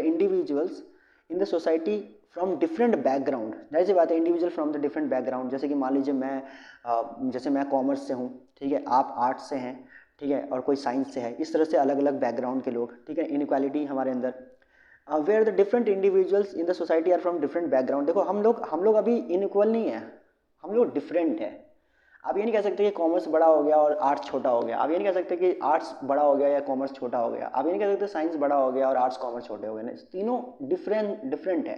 individuals in the society from different background, जाहिर सी बात है individual from the different background, जैसे कि मान लीजिए मैं कॉमर्स से हूँ, ठीक है, आप आर्ट्स से हैं, ठीक है, और कोई साइंस से है, इस तरह से अलग अलग बैकग्राउंड के लोग, ठीक है, इनइक्वालिटी हमारे अंदर। Where the different individuals in the society are from different background. देखो हम लोग अभी इनइक्वल नहीं है, हम लोग डिफरेंट है। आप ये नहीं कह सकते कि कॉमर्स बड़ा हो गया और आर्ट्स छोटा हो गया, आप ये नहीं कह सकते कि आर्ट्स बड़ा हो गया या कॉमर्स छोटा हो गया, आप ये नहीं कह सकते साइंस बड़ा हो गया और आर्ट्स कॉमर्स छोटे हो गए, नहीं, तीनों डिफरेंट है।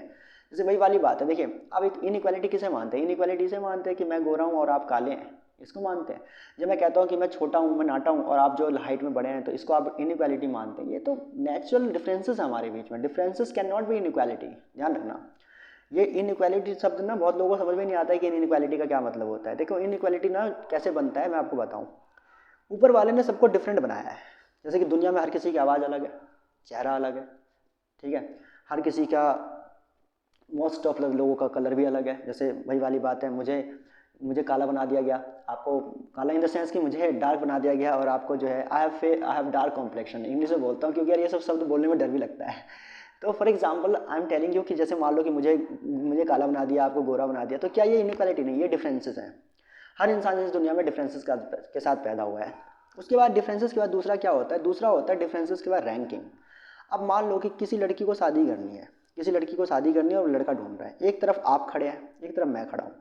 जैसे वही वाली बात है, देखिए आप एक इनइक्वालिटी किसे मानते हैं, इनइक्वालिटी से मानते हैं कि मैं गोरा हूँ और आप काले हैं, इसको मानते हैं। जब मैं कहता हूँ कि मैं छोटा हूँ, मैं नाटा हूँ और आप जो हाइट में बड़े हैं, तो इसको आप इनइक्वालिटी मानते हैं। ये तो नेचुरल डिफरेंसेस है हमारे बीच में, differences can not be inequality, ध्यान रखना। ये इनइक्वालिटी शब्द ना बहुत लोगों को समझ में नहीं आता है कि इनइक्वालिटी का क्या मतलब होता है। देखो इनइक्वालिटी ना कैसे बनता है, मैं आपको बताऊँ। ऊपर वाले ने सबको डिफरेंट बनाया है, जैसे कि दुनिया में हर किसी की आवाज़ अलग है, चेहरा अलग है, ठीक है, हर किसी का मोस्ट ऑफ लोगों का कलर भी अलग है। जैसे वही वाली बात है, मुझे काला बना दिया गया, आपको काला इन द सेंस कि मुझे डार्क बना दिया गया, और आपको जो है I have dark complexion, English में बोलता हूँ क्योंकि यार ये सब शब्द बोलने में डर भी लगता है। तो for example I am telling you कि जैसे मान लो कि मुझे काला बना दिया, आपको गोरा बना दिया, तो क्या ये इनइक्वालिटी नहीं, ये डिफरेंसेस हैं। हर इंसान इस दुनिया में डिफरेंसेस के साथ पैदा हुआ है। उसके बाद डिफरेंसेस के बाद दूसरा क्या होता है, दूसरा होता है डिफरेंसेस के बाद रैंकिंग। अब मान लो कि किसी लड़की को शादी करनी है, और लड़का ढूंढ रहा है, एक तरफ आप खड़े हैं, एक तरफ मैं खड़ा हूँ,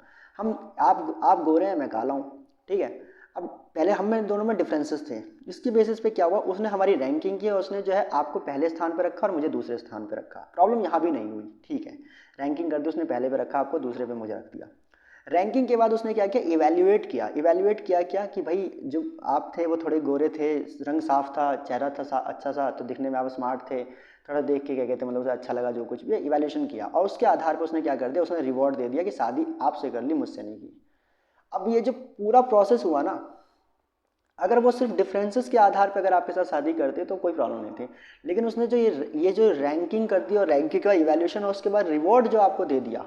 आप गोरे हैं, मैं काला हूँ, ठीक है। अब पहले हम में दोनों में डिफरेंसेस थे, इसकी बेसिस पे क्या हुआ, उसने हमारी रैंकिंग की और उसने जो है आपको पहले स्थान पर रखा और मुझे दूसरे स्थान पर रखा। प्रॉब्लम यहाँ भी नहीं हुई, ठीक है, रैंकिंग कर दी, उसने पहले पे रखा आपको, दूसरे पे मुझे रख दिया। रैंकिंग के बाद उसने क्या किया, इवैल्यूएट किया क्या कि भाई जो आप थे वो थोड़े गोरे थे, रंग साफ था, चेहरा था अच्छा सा, तो दिखने में आप स्मार्ट थे, थोड़ा देख के क्या कहते हैं मतलब उसे अच्छा लगा, जो कुछ भी इवैल्यूएशन किया, और उसके आधार पर उसने क्या कर दिया, उसने रिवॉर्ड दे दिया कि शादी आपसे कर ली, मुझसे नहीं की। अब ये जो पूरा प्रोसेस हुआ ना, अगर वो सिर्फ डिफरेंसेस के आधार पर अगर आपके साथ शादी करते तो कोई प्रॉब्लम नहीं थी, लेकिन उसने जो ये जो रैंकिंग कर दी और रैंकिंग का इवैल्यूएशन और उसके बाद रिवॉर्ड जो आपको दे दिया,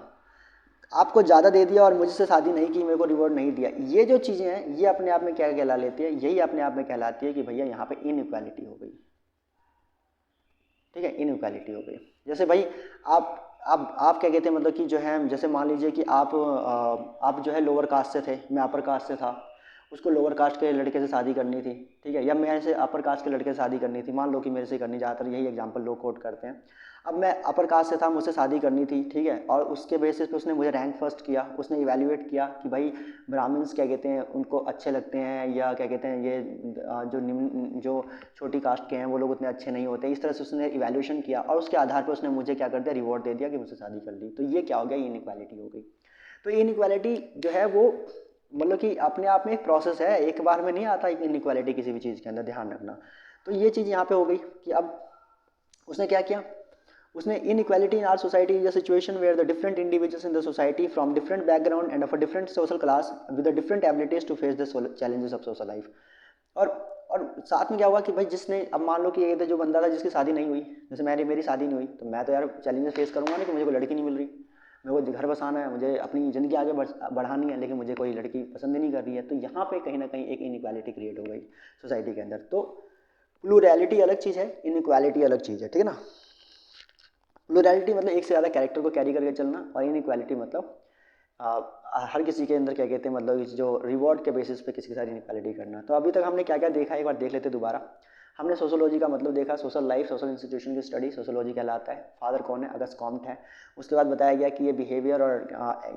आपको ज़्यादा दे दिया और मुझसे शादी नहीं की, मेरे को रिवॉर्ड नहीं दिया, ये जो चीज़ें हैं ये अपने आप में क्या कहला लेती है, यही अपने आप में कहलाती है कि भैया यहाँ पे इनइक्वालिटी हो गई, ठीक है, इनइक्वालिटी हो गई। जैसे भाई आप क्या कहते हैं मतलब कि जो है, जैसे मान लीजिए कि आप जो है लोअर कास्ट से थे, मैं अपर कास्ट से था, उसको लोअर कास्ट के लड़के से शादी करनी थी, ठीक है, या मेरे से अपर कास्ट के लड़के से शादी करनी थी, मान लो कि मेरे से करनी, ज़्यादातर यही एग्जांपल लोग कोट करते हैं। अब मैं अपर कास्ट से था, मुझसे शादी करनी थी, ठीक है, और उसके बेसिस पे उसने मुझे रैंक फर्स्ट किया, उसने इवैल्यूएट किया कि भाई ब्राह्मण्स क्या कहते हैं उनको अच्छे लगते हैं, या क्या कहते हैं ये जो छोटी कास्ट के हैं वो लोग उतने अच्छे नहीं होते, इस तरह से उसने इवैल्यूएशन किया और उसके आधार पर उसने मुझे क्या कर दिया, रिवॉर्ड दे दिया कि मुझसे शादी कर ली। तो ये क्या हो गया, इनइक्वालिटी हो गई। तो इनइक्वालिटी जो है वो मतलब कि अपने आप में एक प्रोसेस है, एक बार में नहीं आता इनइक्वालिटी किसी भी चीज़ के अंदर, ध्यान रखना। तो ये चीज़ यहाँ पे हो गई कि अब उसने क्या किया, उसने inequality in our society is a situation where the different individuals in the society from different background and of a different social class with different abilities to face the challenges of social life. और साथ में क्या हुआ कि भाई जिसने, अब मान लो कि ये जो बंदा था जिसकी शादी नहीं हुई, जैसे मेरी शादी नहीं हुई, तो मैं तो यार चैलेंजेस फेस करूंगा नहीं कि मुझे कोई लड़की नहीं मिल रही, मेरे को घर बसाना है, मुझे अपनी ज़िंदगी आगे बढ़ानी है, लेकिन मुझे कोई लड़की पसंद ही नहीं कर रही है। तो यहाँ पे कहीं ना कहीं एक इनइक्वालिटी क्रिएट हो गई सोसाइटी के अंदर। तो प्लूरैलिटी अलग चीज़ है, इनइक्वालिटी अलग चीज़ है, ठीक है ना। प्लूरैलिटी मतलब एक से ज़्यादा कैरेक्टर को कैरी करके चलना, और इनइक्वालिटी मतलब हर किसी के अंदर क्या कहते हैं मतलब जो रिवॉर्ड के बेसिस पे किसी के साथ इनइक्वालिटी करना। तो अभी तक हमने क्या क्या देखा, एक बार देख लेते दोबारा। हमने सोशोलॉजी का मतलब देखा, सोशल लाइफ, सोशल इंस्टीट्यूशन की स्टडी सोशोलॉजी कहलाता है। फादर कौन है, अगस्त कॉम्ट है। उसके बाद बताया गया कि ये बिहेवियर और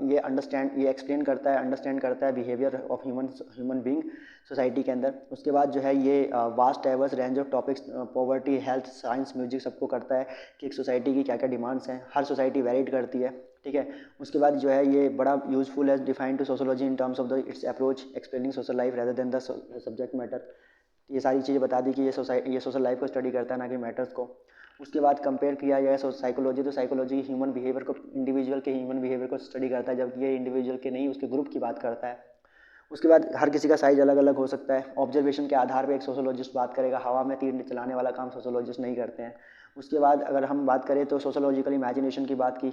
ये एक्सप्लेन करता है, अंडरस्टैंड करता है behaviour of human being society के अंदर। उसके बाद जो है ये vast diverse range of topics, poverty, health, science, music सबको करता है कि एक सोसाइटी की क्या क्या डिमांड्स हैं। हर सोसाइटी वेरीड करती है, ठीक है। उसके बाद जो है ये बड़ा यूजफुल है, define to sociology in terms of the its approach explaining social life rather than the subject matter, ये सारी चीज़ें बता दी कि ये सोशल लाइफ को स्टडी करता है, ना कि मैटर्स को। उसके बाद कंपेयर किया जाए साइकोलॉजी, तो साइकोलॉजी ह्यूमन बिहेवियर को, इंडिविजुअल के ह्यूमन बिहेवियर को स्टडी करता है, जबकि ये इंडिविजुअल के नहीं, उसके ग्रुप की बात करता है। उसके बाद हर किसी का साइज अलग अलग हो सकता है। ऑब्जर्वेशन के आधार पे एक सोशोलॉजिस्ट बात करेगा, हवा में तीर चलाने वाला काम सोशोलॉजिस्ट नहीं करते हैं। उसके बाद अगर हम बात करें तो सोशोलॉजिकल इमेजिनेशन की बात की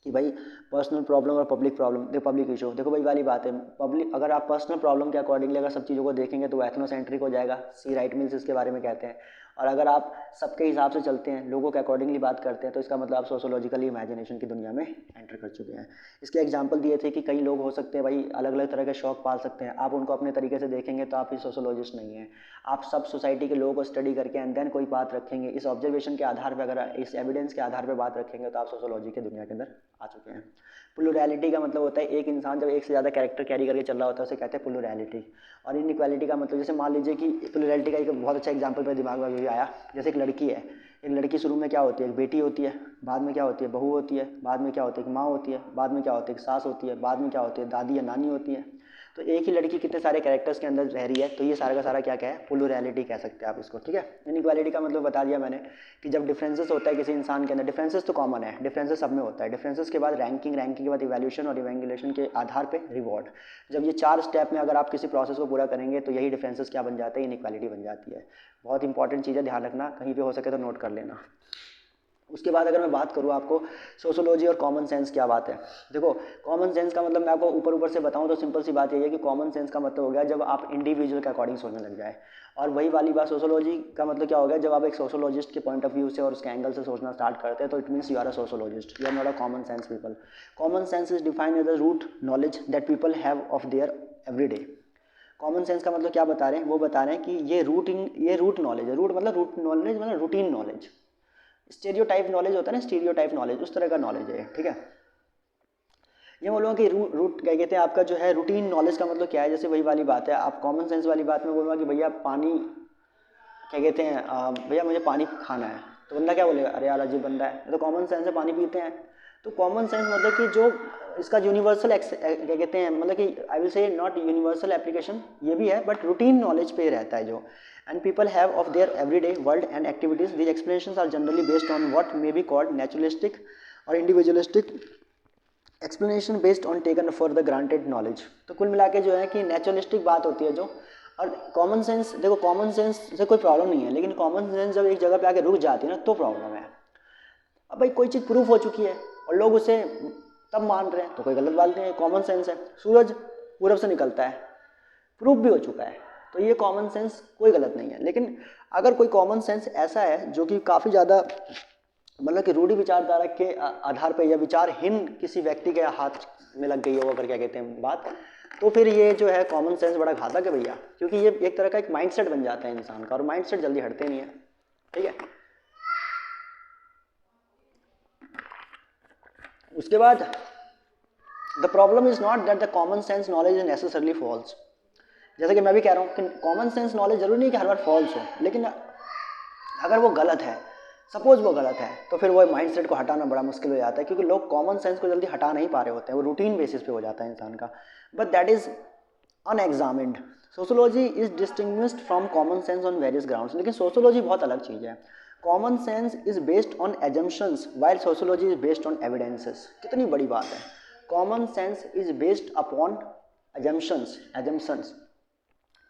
कि भाई पर्सनल प्रॉब्लम और पब्लिक प्रॉब्लम, पब्लिक इशू, देखो भाई वाली बात है, पब्लिक अगर आप पर्सनल प्रॉब्लम के अकॉर्डिंगली अगर सब चीज़ों को देखेंगे तो वो एथनोसेंट्रिक हो जाएगा, सी राइट मिल्स इसके बारे में कहते हैं। और अगर आप सबके हिसाब से चलते हैं, लोगों के अकॉर्डिंगली बात करते हैं, तो इसका मतलब आप सोशोलॉजिकली इमेजिनेशन की दुनिया में एंटर कर चुके हैं। इसके एग्जांपल दिए थे कि कई लोग हो सकते हैं भाई अलग अलग तरह के शौक पाल सकते हैं, आप उनको अपने तरीके से देखेंगे तो आप ही सोशोलॉजिस्ट नहीं हैं। आप सब सोसाइटी के लोगों को स्टडी करके एंड देन कोई बात रखेंगे, इस ऑब्जर्वेशन के आधार पर, अगर इस एविडेंस के आधार पर बात रखेंगे तो आप सोशोलॉजी की दुनिया के अंदर आ चुके हैं। प्लूरैलिटी का मतलब होता है एक इंसान जब एक से ज़्यादा कैरेक्टर कैरी करके चल रहा होता है उसे कहते हैं प्लूरैलिटी। और इनइक्वालिटी का मतलब, जैसे मान लीजिए कि प्लूरैलिटी का एक बहुत अच्छा एग्जांपल मेरे दिमाग में अभी आया, जैसे एक लड़की है, एक लड़की शुरू में क्या होती है, एक बेटी होती है, बाद में क्या होती है, बहू होती है, बाद में क्या होती है, एक माँ होती है, बाद में क्या होती है, एक सास होती है, बाद में क्या होती है, दादी या नानी होती है। तो एक ही लड़की कितने सारे कैरेक्टर्स के अंदर रह रही है, तो ये सारा का सारा क्या क्या है, प्लूरैलिटी कह सकते हैं आप इसको, ठीक है। इनइक्वालिटी का मतलब बता दिया मैंने कि जब डिफरेंसेस होता है किसी इंसान के अंदर, डिफरेंसेस तो कॉमन है, डिफरेंसेस सब में होता है, डिफरेंसेस के बाद रैंकिंग, रैंकिंग के बाद इवैल्यूएशन और इवैल्यूएशन के आधार पे रिवॉर्ड। जब ये 4 स्टेप में अगर आप किसी प्रोसेस को पूरा करेंगे तो यही डिफरेंसेस क्या बन जाते हैं, इनइक्वालिटी बन जाती है। बहुत इंपॉर्टेंट चीज़ है, ध्यान रखना, कहीं पे हो सके तो नोट कर लेना। उसके बाद अगर मैं बात करूँ आपको सोशोलॉजी और कॉमन सेंस क्या बात है, देखो कॉमन सेंस का मतलब मैं आपको ऊपर ऊपर से बताऊं तो सिंपल सी बात यही है कि कॉमन सेंस का मतलब हो गया जब आप इंडिविजुअल के अकॉर्डिंग सोचने लग जाए। और वही वाली बात सोशोलॉजी का मतलब क्या हो गया, जब आप एक सोशोलॉजिस्ट के पॉइंट ऑफ व्यू से और उसके एंगल से सोचना स्टार्ट करते हैं तो it means you are a sociologist, you are not a common sense people. Common sense is defined as the root knowledge that people have of their everyday. Common sense का मतलब क्या बता रहे हैं, वो बता रहे हैं कि ये रूट नॉलेज है, रूट मतलब रूटीन नॉलेज। स्टीरियोटाइप नॉलेज होता है ना, स्टीरियोटाइप नॉलेज, उस तरह का नॉलेज है, ठीक है। ये बोलूँगा कि रूट क्या कहते हैं आपका जो है रूटीन नॉलेज का मतलब क्या है, जैसे वही वाली बात है, आप कॉमन सेंस वाली बात में बोलूँगा कि भैया पानी क्या कहते हैं, भैया मुझे पानी खाना है, तो बंदा क्या बोलेगा, अरे यार अजीब बंदा है, तो कॉमन सेंस से पानी पीते हैं। तो कॉमन सेंस मतलब कि जो इसका यूनिवर्सल क्या कहते हैं, मतलब कि I will say not universal application ये भी है, बट रूटीन नॉलेज पे रहता है जो, and people have of their everyday world and activities, these explanations are generally based on what may be called naturalistic और individualistic explanation based on taken for the granted knowledge. तो कुल मिला के जो है कि नेचुरलिस्टिक बात होती है जो, और कॉमन सेंस, देखो कॉमन सेंस से कोई प्रॉब्लम नहीं है, लेकिन कॉमन सेंस जब एक जगह पे आके रुक जाती है ना तो प्रॉब्लम है। अब भाई कोई चीज़ प्रूफ हो चुकी है और लोग उसे तब मान रहे हैं तो कोई गलत बात नहीं है, कॉमन सेंस है। सूरज पूरब से निकलता है, प्रूफ भी हो चुका है, तो ये कॉमन सेंस कोई गलत नहीं है। लेकिन अगर कोई कॉमन सेंस ऐसा है जो कि काफ़ी ज़्यादा मतलब कि रूढ़ि विचारधारा के आधार पर या विचारहीन किसी व्यक्ति के हाथ में लग गई हो, अगर क्या कहते हैं बात, तो फिर ये जो है कॉमन सेंस बड़ा घातक है भैया, क्योंकि ये एक तरह का एक माइंडसेट बन जाता है इंसान का, और माइंडसेट जल्दी हटते नहीं है, ठीक है। उसके बाद the problem is not that the common sense knowledge is necessarily false. जैसे कि मैं भी कह रहा हूँ कि कॉमन सेंस नॉलेज जरूरी नहीं कि हर बार फॉल्स हो, लेकिन अगर वो गलत है, सपोज वो गलत है, तो फिर वो माइंडसेट को हटाना बड़ा मुश्किल हो जाता है, क्योंकि लोग कॉमन सेंस को जल्दी हटा नहीं पा रहे होते हैं, वो रूटीन बेसिस पे हो जाता है इंसान का, but that is unexamined. Sociology is distinguished from common sense on various grounds. लेकिन सोशोलॉजी बहुत अलग चीज़ है। Common sense is based on assumptions while sociology is based on evidences. कितनी बड़ी बात है, common sense is based upon assumptions,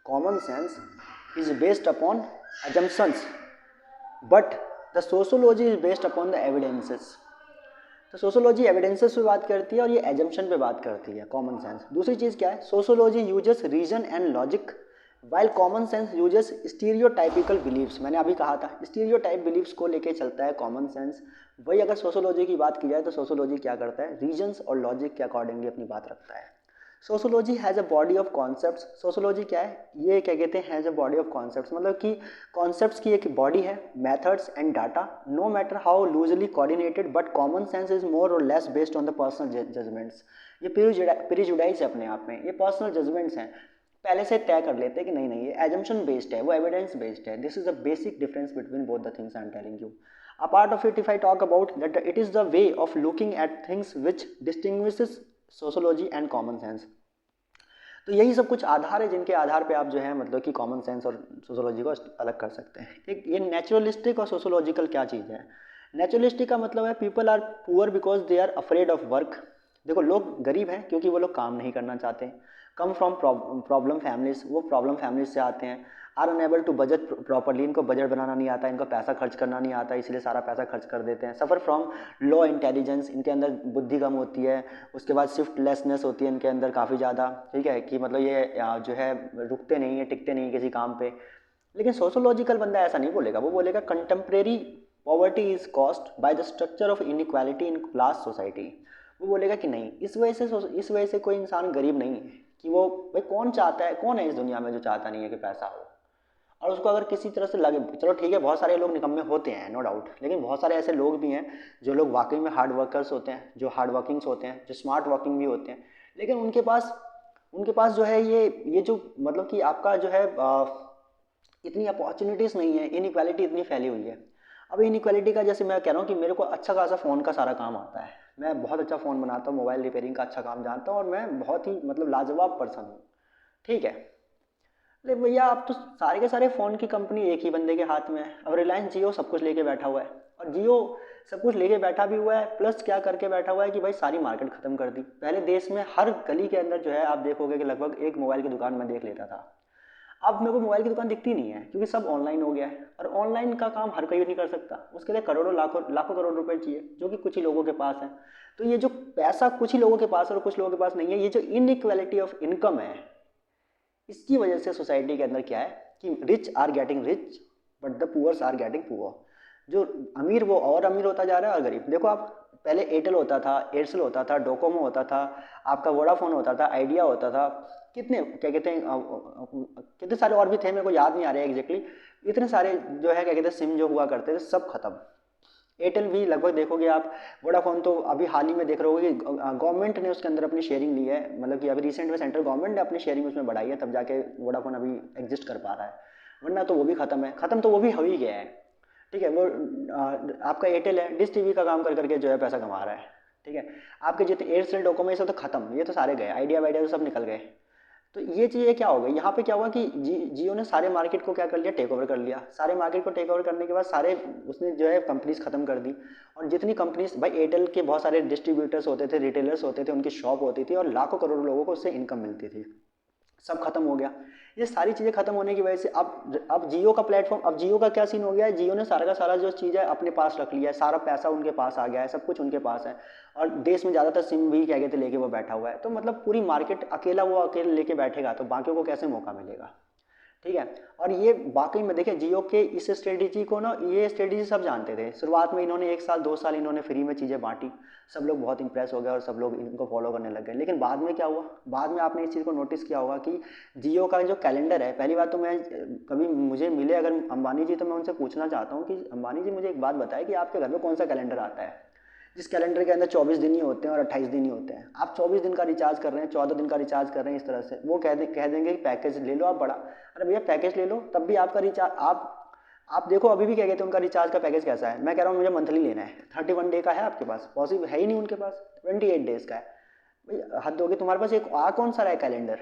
common sense is based upon assumptions, but the sociology is based upon the evidences. तो सोशोलॉजी एविडेंसेस पे बात करती है और ये एजम्पशन पे बात करती है, कॉमन सेंस। दूसरी चीज़ क्या है, sociology uses reason and logic while common sense uses stereotypical beliefs. मैंने अभी कहा था स्टीरियोटाइप बिलीव्स को लेके चलता है कॉमन सेंस। वही अगर सोशोलॉजी की बात की जाए तो सोशोलॉजी क्या करता है, रीजन्स और लॉजिक के अकॉर्डिंगली अपनी बात रखता है। Sociology has a body of concepts. Sociology क्या है, ये क्या कहते हैं, has a body of concepts, मतलब कि कॉन्सेप्ट्स की एक बॉडी है, methods and data, no matter how loosely coordinated, but common sense is more और less based on the personal judgements. ये प्रीजुडाइज है अपने आप में, ये पर्सनल जजमेंट्स हैं, पहले से तय कर लेते हैं कि नहीं ये एजम्पशन बेस्ड है, वो एविडेंस बेस्ड है। This is the basic difference between both the things I am telling you. A part of it, if I talk about that, it is the way of looking at things which distinguishes sociology and common sense. तो यही सब कुछ आधार है जिनके आधार पे आप जो है मतलब कि कॉमन सेंस और सोशोलॉजी को अलग कर सकते हैं। एक ये नेचुरलिस्टिक और सोशोलॉजिकल क्या चीज़ है। नेचुरलिस्टिक का मतलब है people are poor because they are afraid of work. देखो लोग गरीब हैं क्योंकि वो लोग काम नहीं करना चाहते, कम फ्रॉम प्रॉब्लम फैमिलीज, वो प्रॉब्लम फैमिलीज से आते हैं। Are unable to budget properly, इनको बजट बनाना नहीं आता, इनको पैसा खर्च करना नहीं आता, इसलिए सारा पैसा खर्च कर देते हैं। सफ़र फ्रॉम लो इंटेलिजेंस, इनके अंदर बुद्धि कम होती है। उसके बाद शिफ्टलेसनेस होती है इनके अंदर काफ़ी ज़्यादा, ठीक है, कि मतलब ये जो है रुकते नहीं है, टिकते नहीं किसी काम पे। लेकिन सोशोलॉजिकल बंदा ऐसा नहीं बोलेगा, वो बोलेगा contemporary poverty is caused by the structure of inequality in class society. वो बोलेगा कि नहीं, इस वजह से कोई इंसान गरीब नहीं है कि वो, भाई कौन चाहता है, कौन है इस दुनिया में जो चाहता नहीं है कि पैसा हो। और उसको अगर किसी तरह से लगे, चलो ठीक है बहुत सारे लोग निकम्मे होते हैं नो डाउट, लेकिन बहुत सारे ऐसे लोग भी हैं जो लोग वाकई में हार्ड वर्कर्स होते हैं, जो हार्ड वर्किंग्स होते हैं, जो स्मार्ट वर्किंग भी होते हैं, लेकिन उनके पास जो है ये जो मतलब कि आपका जो है इतनी अपॉर्चुनिटीज़ नहीं है, इनइक्वालिटी इतनी फैली हुई है। अब इनइक्वालिटी का जैसे मैं कह रहा हूँ कि मेरे को अच्छा खासा फ़ोन का सारा काम आता है, मैं बहुत अच्छा फ़ोन बनाता हूँ, मोबाइल रिपेयरिंग का अच्छा काम जानता हूँ और मैं बहुत ही मतलब लाजवाब पर्सन हूँ, ठीक है। अरे भैया आप तो सारे के सारे फ़ोन की कंपनी एक ही बंदे के हाथ में है। अब रिलायंस जियो सब कुछ लेके बैठा हुआ है, और जियो सब कुछ लेके बैठा भी हुआ है, प्लस क्या करके बैठा हुआ है कि भाई सारी मार्केट ख़त्म कर दी। पहले देश में हर गली के अंदर जो है आप देखोगे कि लगभग एक मोबाइल की दुकान मैं देख लेता था। अब मेरे को मोबाइल की दुकान दिखती नहीं है क्योंकि सब ऑनलाइन हो गया है, और ऑनलाइन का काम हर कोई नहीं कर सकता, उसके लिए करोड़ों लाखों लाखों करोड़ रुपए चाहिए जो कि कुछ ही लोगों के पास है। तो ये जो पैसा कुछ ही लोगों के पास है और कुछ लोगों के पास नहीं है, ये जो इनइक्वालिटी ऑफ इनकम है, इसकी वजह से सोसाइटी के अंदर क्या है कि rich are getting rich but the poors are getting poor. जो अमीर वो और अमीर होता जा रहा है और गरीब, देखो आप पहले एयरटेल होता था, एयरसेल होता था, डोकोमो होता था, आपका वोडाफोन होता था, आइडिया होता था, कितने क्या कहते हैं कितने सारे और भी थे, मेरे को याद नहीं आ रहे एग्जैक्टली। इतने सारे जो है क्या कहते हैं सिम जो हुआ करते थे सब खत्म। एयरटेल भी लगभग देखोगे आप, वोडाफोन तो अभी हाल ही में देख रहे होगे कि गवर्नमेंट ने उसके अंदर अपनी शेयरिंग ली है, मतलब कि अभी रिसेंट में सेंट्रल गवर्नमेंट ने अपनी शेयरिंग उसमें बढ़ाई है, तब जाके वोडाफोन अभी एग्जिस्ट कर पा रहा है, वरना तो वो भी खत्म है, खत्म तो वो भी हो ही गया है, ठीक है। वो आपका एयरटेल है, डिश टीवी का काम कर करके जो है पैसा कमा रहा है, ठीक है। आपके जितने एयरसेल डोकोमो ये सब तो खत्म, ये तो सारे गए, आइडिया वाइडिया तो सब निकल गए। तो ये चीज़ें क्या हो गई यहाँ पे, क्या हुआ कि जियो ने सारे मार्केट को क्या कर लिया, टेक ओवर कर लिया। सारे मार्केट को टेक ओवर करने के बाद सारे उसने जो है कंपनीज खत्म कर दी, और जितनी कंपनीज, भाई एयरटेल के बहुत सारे डिस्ट्रीब्यूटर्स होते थे, रिटेलर्स होते थे, उनकी शॉप होती थी और लाखों करोड़ों लोगों को उससे इनकम मिलती थी, सब खत्म हो गया। ये सारी चीज़ें खत्म होने की वजह से अब जियो का प्लेटफॉर्म, अब जियो का क्या सीन हो गया है, जियो ने सारा का सारा जो चीज़ है अपने पास रख लिया है, सारा पैसा उनके पास आ गया है, सब कुछ उनके पास है, और देश में ज़्यादातर सिम भी क्या कहते लेके वो बैठा हुआ है। तो मतलब पूरी मार्केट अकेला वो अकेले लेके बैठेगा तो बाकियों को कैसे मौका मिलेगा, ठीक है। और ये वाकई में देखें जियो के इस स्ट्रेटेजी को ना, ये स्ट्रेटेजी सब जानते थे। शुरुआत में इन्होंने 1 साल 2 साल इन्होंने फ्री में चीज़ें बांटी, सब लोग बहुत इंप्रेस हो गए और सब लोग इनको फॉलो करने लग गए। लेकिन बाद में क्या हुआ, बाद में आपने इस चीज़ को नोटिस किया होगा कि जियो का जो कैलेंडर है, पहली बात तो मैं कभी मुझे मिले अगर अंबानी जी तो मैं उनसे पूछना चाहता हूँ कि अंबानी जी मुझे एक बात बताए कि आपके घर में कौन सा कैलेंडर आता है जिस कैलेंडर के अंदर 24 दिन ही होते हैं और 28 दिन ही होते हैं। आप 24 दिन का रिचार्ज कर रहे हैं, 14 दिन का रिचार्ज कर रहे हैं, इस तरह से वो कह देंगे कि पैकेज ले लो आप बड़ा। अरे भैया पैकेज ले लो, तब भी आपका रिचार्ज आप देखो अभी भी क्या कहते हैं उनका रिचार्ज का पैकेज कैसा है। मैं कह रहा हूँ मुझे मंथली लेना है, 31 डे का है आपके पास, पॉसिबल है ही नहीं, उनके पास 28 डेज का है। भाई हद होगी, तुम्हारे पास एक कौन सा रहा है कैलेंडर।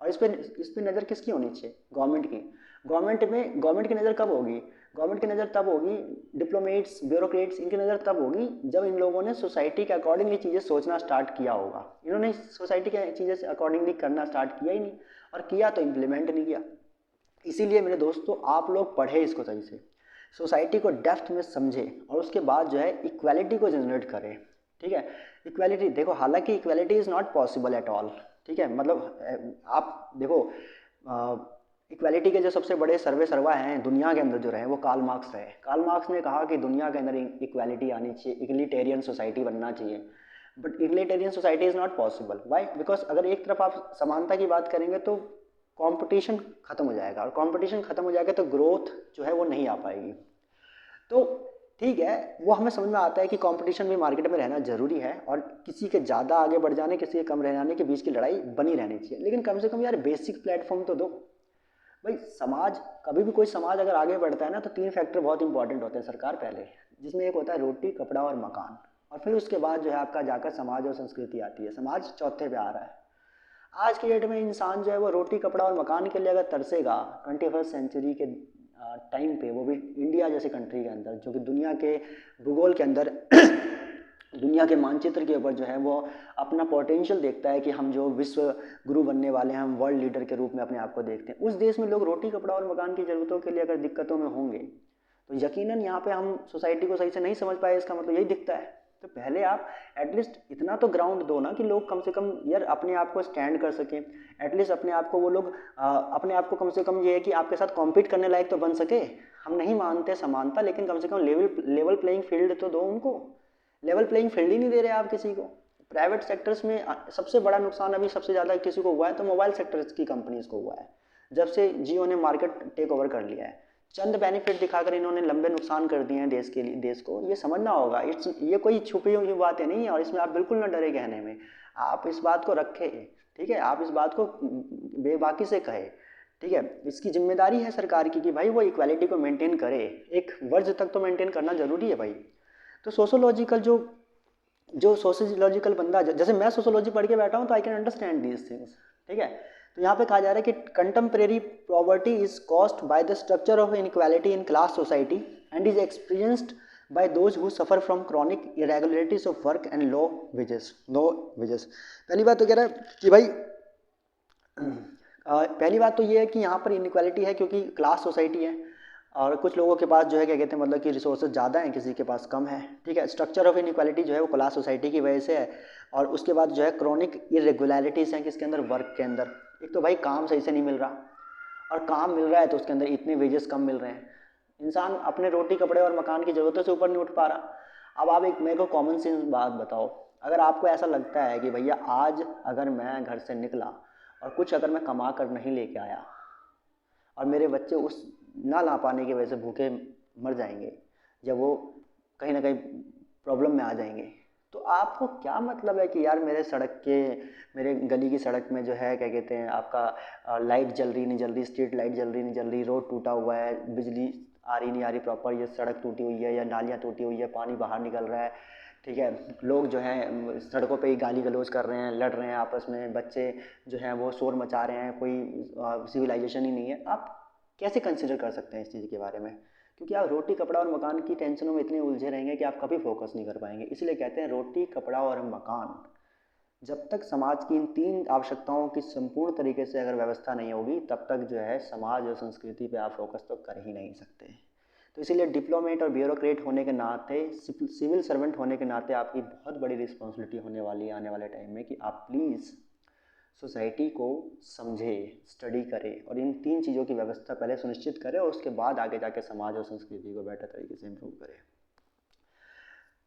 और इस पे नज़र किसकी होनी चाहिए, गवर्नमेंट की। गवर्नमेंट की नज़र कब होगी, गवर्नमेंट की नज़र तब होगी, डिप्लोमेट्स ब्यूरोक्रेट्स इनकी नज़र तब होगी जब इन लोगों ने सोसाइटी के अकॉर्डिंगली चीज़ें सोचना स्टार्ट किया होगा। इन्होंने सोसाइटी के चीज़ें अकॉर्डिंगली करना स्टार्ट किया ही नहीं, और किया तो इम्प्लीमेंट नहीं किया। इसीलिए मेरे दोस्तों आप लोग पढ़े इसको सही से, सोसाइटी को डेप्थ में समझे और उसके बाद जो है इक्वालिटी को जनरेट करें, ठीक है। इक्वालिटी देखो, हालांकि equality is not possible at all, ठीक है। मतलब आप देखो इक्वालिटी के जो सबसे बड़े सर्वा हैं दुनिया के अंदर जो रहे वो कार्ल मार्क्स रहे। कार्ल मार्क्स ने कहा कि दुनिया के अंदर इक्वालिटी आनी चाहिए, इक्लिटेरियन सोसाइटी बनना चाहिए, but egalitarian society is not possible. Why? Because अगर एक तरफ आप समानता की बात करेंगे तो कंपटीशन खत्म हो जाएगा, और कंपटीशन खत्म हो जाएगा तो ग्रोथ जो है वो नहीं आ पाएगी। तो ठीक है, वो हमें समझ में आता है कि कंपटीशन में मार्केट में रहना जरूरी है, और किसी के ज़्यादा आगे बढ़ जाने किसी के कम रह जाने के बीच की लड़ाई बनी रहनी चाहिए, लेकिन कम से कम यार बेसिक प्लेटफॉर्म तो दो। भाई समाज, कभी भी कोई समाज अगर आगे बढ़ता है ना तो 3 फैक्टर बहुत इंपॉर्टेंट होते हैं सरकार पहले, जिसमें एक होता है रोटी कपड़ा और मकान, और फिर उसके बाद जो है आपका जाकर समाज और संस्कृति आती है, समाज चौथे पे आ रहा है। आज की डेट में इंसान जो है वो रोटी कपड़ा और मकान के लिए अगर तरसेगा 21st सेंचुरी के टाइम पे, वो भी इंडिया जैसे कंट्री के अंदर, जो कि दुनिया के भूगोल के अंदर दुनिया के मानचित्र के ऊपर जो है वो अपना पोटेंशियल देखता है कि हम जो विश्व गुरु बनने वाले हैं, हम वर्ल्ड लीडर के रूप में अपने आप को देखते हैं, उस देश में लोग रोटी कपड़ा और मकान की ज़रूरतों के लिए अगर दिक्कतों में होंगे तो यकीनन यहाँ पे हम सोसाइटी को सही से नहीं समझ पाए। इसका मतलब यही दिखता है। तो पहले आप एटलीस्ट इतना तो ग्राउंड दो ना कि लोग कम से कम यार अपने आप को स्टैंड कर सकें, एटलीस्ट अपने आप को वो लोग अपने आप को कम से कम ये है कि आपके साथ कॉम्पीट करने लायक तो बन सके। हम नहीं मानते समानता, लेकिन कम से कम लेवल प्लेइंग फील्ड तो दो उनको। लेवल प्लेइंग फील्ड ही नहीं दे रहे आप किसी को। प्राइवेट सेक्टर्स में सबसे बड़ा नुकसान अभी सबसे ज़्यादा किसी को हुआ है तो मोबाइल सेक्टर्स की कंपनीज को हुआ है, जब से जियो ने मार्केट टेक ओवर कर लिया है। चंद बेनिफिट दिखाकर इन्होंने लंबे नुकसान कर दिए हैं देश के लिए। देश को ये समझना होगा, ये कोई छुपी हुई बातें नहीं है और इसमें आप बिल्कुल ना डरे कहने में। आप इस बात को रखें, ठीक है, आप इस बात को बेबाकी से कहे, ठीक है। इसकी जिम्मेदारी है सरकार की कि भाई वो इक्वालिटी को मेंटेन करे, एक वर्ज तक तो मेंटेन करना जरूरी है भाई। तो सोशोलॉजिकल जो सोशोलॉजिकल बंदा, जैसे मैं सोशोलॉजी पढ़ के बैठा हूँ तो I can understand these things, ठीक है। तो यहाँ पे कहा जा रहा है कि contemporary poverty is caused by the structure of inequality in class society and is experienced bye those who suffer from chronic irregularities of work and low wages. पहली बात तो कह रहा है कि भाई पहली बात तो ये है कि यहाँ पर इनइक्वालिटी है क्योंकि क्लास सोसाइटी है और कुछ लोगों के पास जो है क्या कहते हैं मतलब कि रिसोर्सेज ज़्यादा हैं, किसी के पास कम है, ठीक है। स्ट्रक्चर ऑफ इनइक्वालिटी जो है वो क्लास सोसाइटी की वजह से है। और उसके बाद जो है क्रॉनिक इरेगुलरिटीज़ हैं किसके अंदर, वर्क के अंदर। एक तो भाई काम सही से नहीं मिल रहा, और काम मिल रहा है तो उसके अंदर इतने वेजेस कम मिल रहे हैं, इंसान अपने रोटी कपड़े और मकान की ज़रूरतों से ऊपर नहीं उठ पा रहा। अब आप एक मेरे को कॉमन सेंस बात बताओ, अगर आपको ऐसा लगता है कि भैया आज अगर मैं घर से निकला और कुछ अगर मैं कमा कर नहीं लेके आया और मेरे बच्चे उस ना ला पाने की वजह से भूखे मर जाएंगे या वो कहीं ना कहीं प्रॉब्लम में आ जाएंगे, तो आपको क्या मतलब है कि यार मेरे गली की सड़क में जो है क्या कहते हैं आपका लाइट जल रही नहीं जल रही, स्ट्रीट लाइट जल रही नहीं जल रही, रोड टूटा हुआ है, बिजली आ रही नहीं आ रही प्रॉपर, ये सड़क टूटी हुई है या नालियाँ टूटी हुई है, पानी बाहर निकल रहा है, ठीक है। लोग जो हैं सड़कों पे ही गाली गलौज कर रहे हैं, लड़ रहे हैं आपस में, बच्चे जो हैं वो शोर मचा रहे हैं, कोई सिविलाइजेशन ही नहीं है। आप कैसे कंसिडर कर सकते हैं इस चीज़ के बारे में? क्योंकि आप रोटी कपड़ा और मकान की टेंशनों में इतने उलझे रहेंगे कि आप कभी फोकस नहीं कर पाएंगे। इसलिए कहते हैं रोटी कपड़ा और मकान, जब तक समाज की इन तीन आवश्यकताओं की संपूर्ण तरीके से अगर व्यवस्था नहीं होगी तब तक जो है समाज और संस्कृति पे आप फोकस तो कर ही नहीं सकते। तो इसीलिए डिप्लोमेट और ब्यूरोक्रेट होने के नाते, सिविल सर्वेंट होने के नाते आपकी बहुत बड़ी रिस्पॉन्सिबिलिटी होने वाली है आने वाले टाइम में कि आप प्लीज़ सोसाइटी को समझे, स्टडी करें और इन तीन चीज़ों की व्यवस्था पहले सुनिश्चित करें और उसके बाद आगे जाके समाज और संस्कृति को बेटर तरीके से इम्प्रूव करें।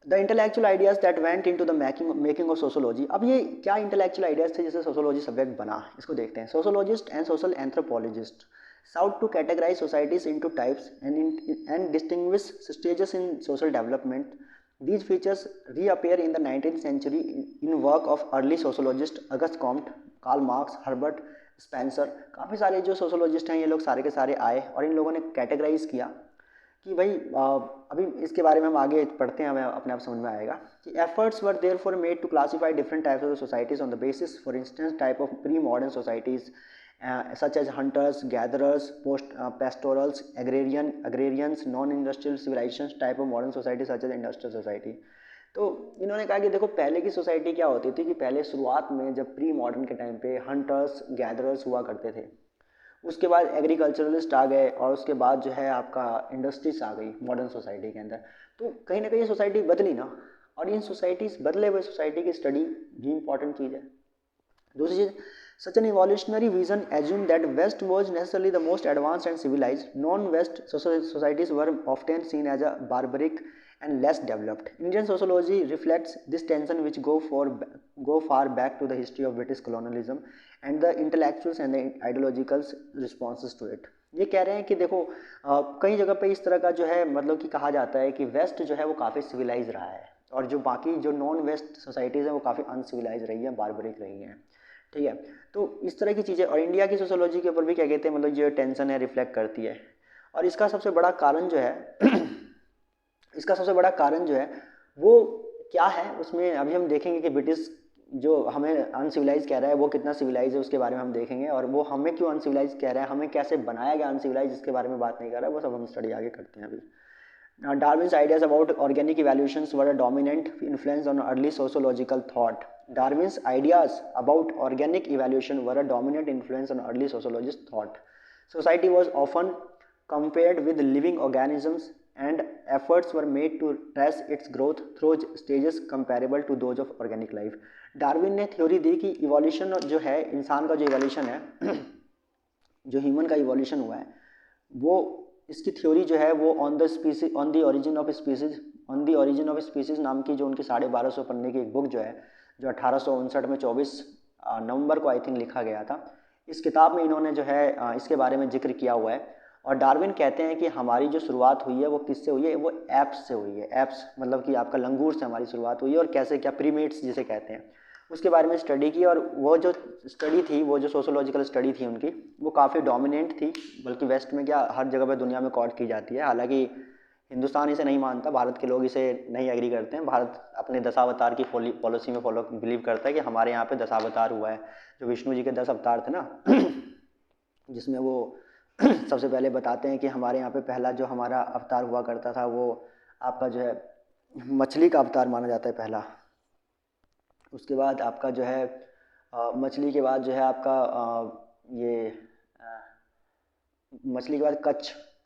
The intellectual ideas that went into the making of sociology. अब ये क्या इंटेलेक्चुअल आइडियाज थे जिससे सोशोलॉजी सब्जेक्ट बना, इसको देखते हैं। Sociologist and social anthropologist sought to categorize societies into types and distinguish stages in social development. These features reappear in the 19th century in work of early sociologists Auguste Comte, Karl Marx, Herbert Spencer। काफ़ी सारे जो सोशोलॉजिस्ट हैं ये लोग सारे के सारे आए और इन लोगों ने कैटेगराइज किया कि भाई अभी इसके बारे में हम आगे पढ़ते हैं, हमें अपने आप समझ में आएगा कि efforts were there for made to classify different types of societies on the basis for instance type of pre modern societies such as hunters, gatherers, pastorals, agrarians, non-industrial civilizations type of modern society such as industrial society। तो इन्होंने कहा कि देखो पहले की सोसाइटी क्या होती थी कि पहले शुरुआत में जब प्री मॉडर्न के टाइम पे हंटर्स गैदरर्स हुआ करते थे, उसके बाद एग्रीकल्चरलिस्ट आ गए और उसके बाद जो है आपका इंडस्ट्रीज आ गई मॉडर्न सोसाइटी के अंदर। तो कहीं ना कहीं सोसाइटी बदली ना, और इन सोसाइटीज बदले हुए सोसाइटी की स्टडी भी इंपॉर्टेंट चीज़ है। दूसरी चीज़, such an evolutionary vision assumed that West was necessarily the most advanced and civilized. Non-West societies were often seen as a barbaric and less developed. Indian sociology reflects this tension which go far back to the history of British colonialism and the intellectuals and the ideological responses to it. ये कह रहे हैं कि देखो कई जगह पे इस तरह का जो है मतलब कि कहा जाता है कि वेस्ट जो है वो काफ़ी सिविलाइज रहा है और जो बाकी जो नॉन वेस्ट सोसाइटीज़ हैं वो काफ़ी अनसिविलाइज रही हैं, बारबरिक रही हैं, ठीक है। तो इस तरह की चीज़ें, और इंडिया की सोशोलॉजी के ऊपर भी क्या कहते हैं मतलब जो टेंशन है रिफ्लेक्ट करती है। और इसका सबसे बड़ा कारण जो है इसका सबसे बड़ा कारण जो है वो क्या है, उसमें अभी हम देखेंगे कि ब्रिटिश जो हमें अनसिविलाइज कह रहा है वो कितना सिविलाइज है उसके बारे में हम देखेंगे, और वो हमें क्यों अनसिविलाइज कह रहा है, हमें कैसे बनाया गया अनसिविलाइज इसके बारे में बात नहीं कर रहा है, वो सब हम स्टडी आगे करते हैं अभी। Darwin's ideas about organic evaluations were a dominant influence on early sociological thought. Darwin's ideas about organic evaluation were a dominant influence on early sociologist thought. Society was often compared with living organisms and efforts were made to trace its growth through stages comparable to those of organic life. Darwin ने थ्योरी दी कि इवोल्यूशन जो है, इंसान का जो इवोल्यूशन है जो ह्यूमन का इवोल्यूशन हुआ है, वो इसकी थ्योरी जो है वो on the origin of species नाम की जो उनकी 1250 पन्ने की एक बुक जो है, जो 1859 में 24 नवंबर को आई थिंक लिखा गया था, इस किताब में इन्होंने जो है इसके बारे में जिक्र किया हुआ है। और डार्विन कहते हैं कि हमारी जो शुरुआत हुई है वो किससे हुई है, वो एप्स से हुई है। एप्स मतलब कि आपका लंगूर से हमारी शुरुआत हुई है, और कैसे, क्या प्रीमेट्स जिसे कहते हैं, उसके बारे में स्टडी की। और वो जो स्टडी थी, वो जो सोशोलॉजिकल स्टडी थी उनकी, वो काफ़ी डोमिनेंट थी, बल्कि वेस्ट में क्या हर जगह पे दुनिया में कॉट की जाती है। हालांकि हिंदुस्तान इसे नहीं मानता, भारत के लोग इसे नहीं एग्री करते हैं। भारत अपने दशावतार की पॉलिसी में बिलीव करता है कि हमारे यहाँ पे दशावतार हुआ है। जो विष्णु जी के 10 अवतार थे ना जिसमें वो सबसे पहले बताते हैं कि हमारे यहाँ पे पहला जो हमारा अवतार हुआ करता था वो आपका जो है मछली का अवतार माना जाता है पहला। उसके बाद आपका जो है मछली के बाद जो है आपका मछली के बाद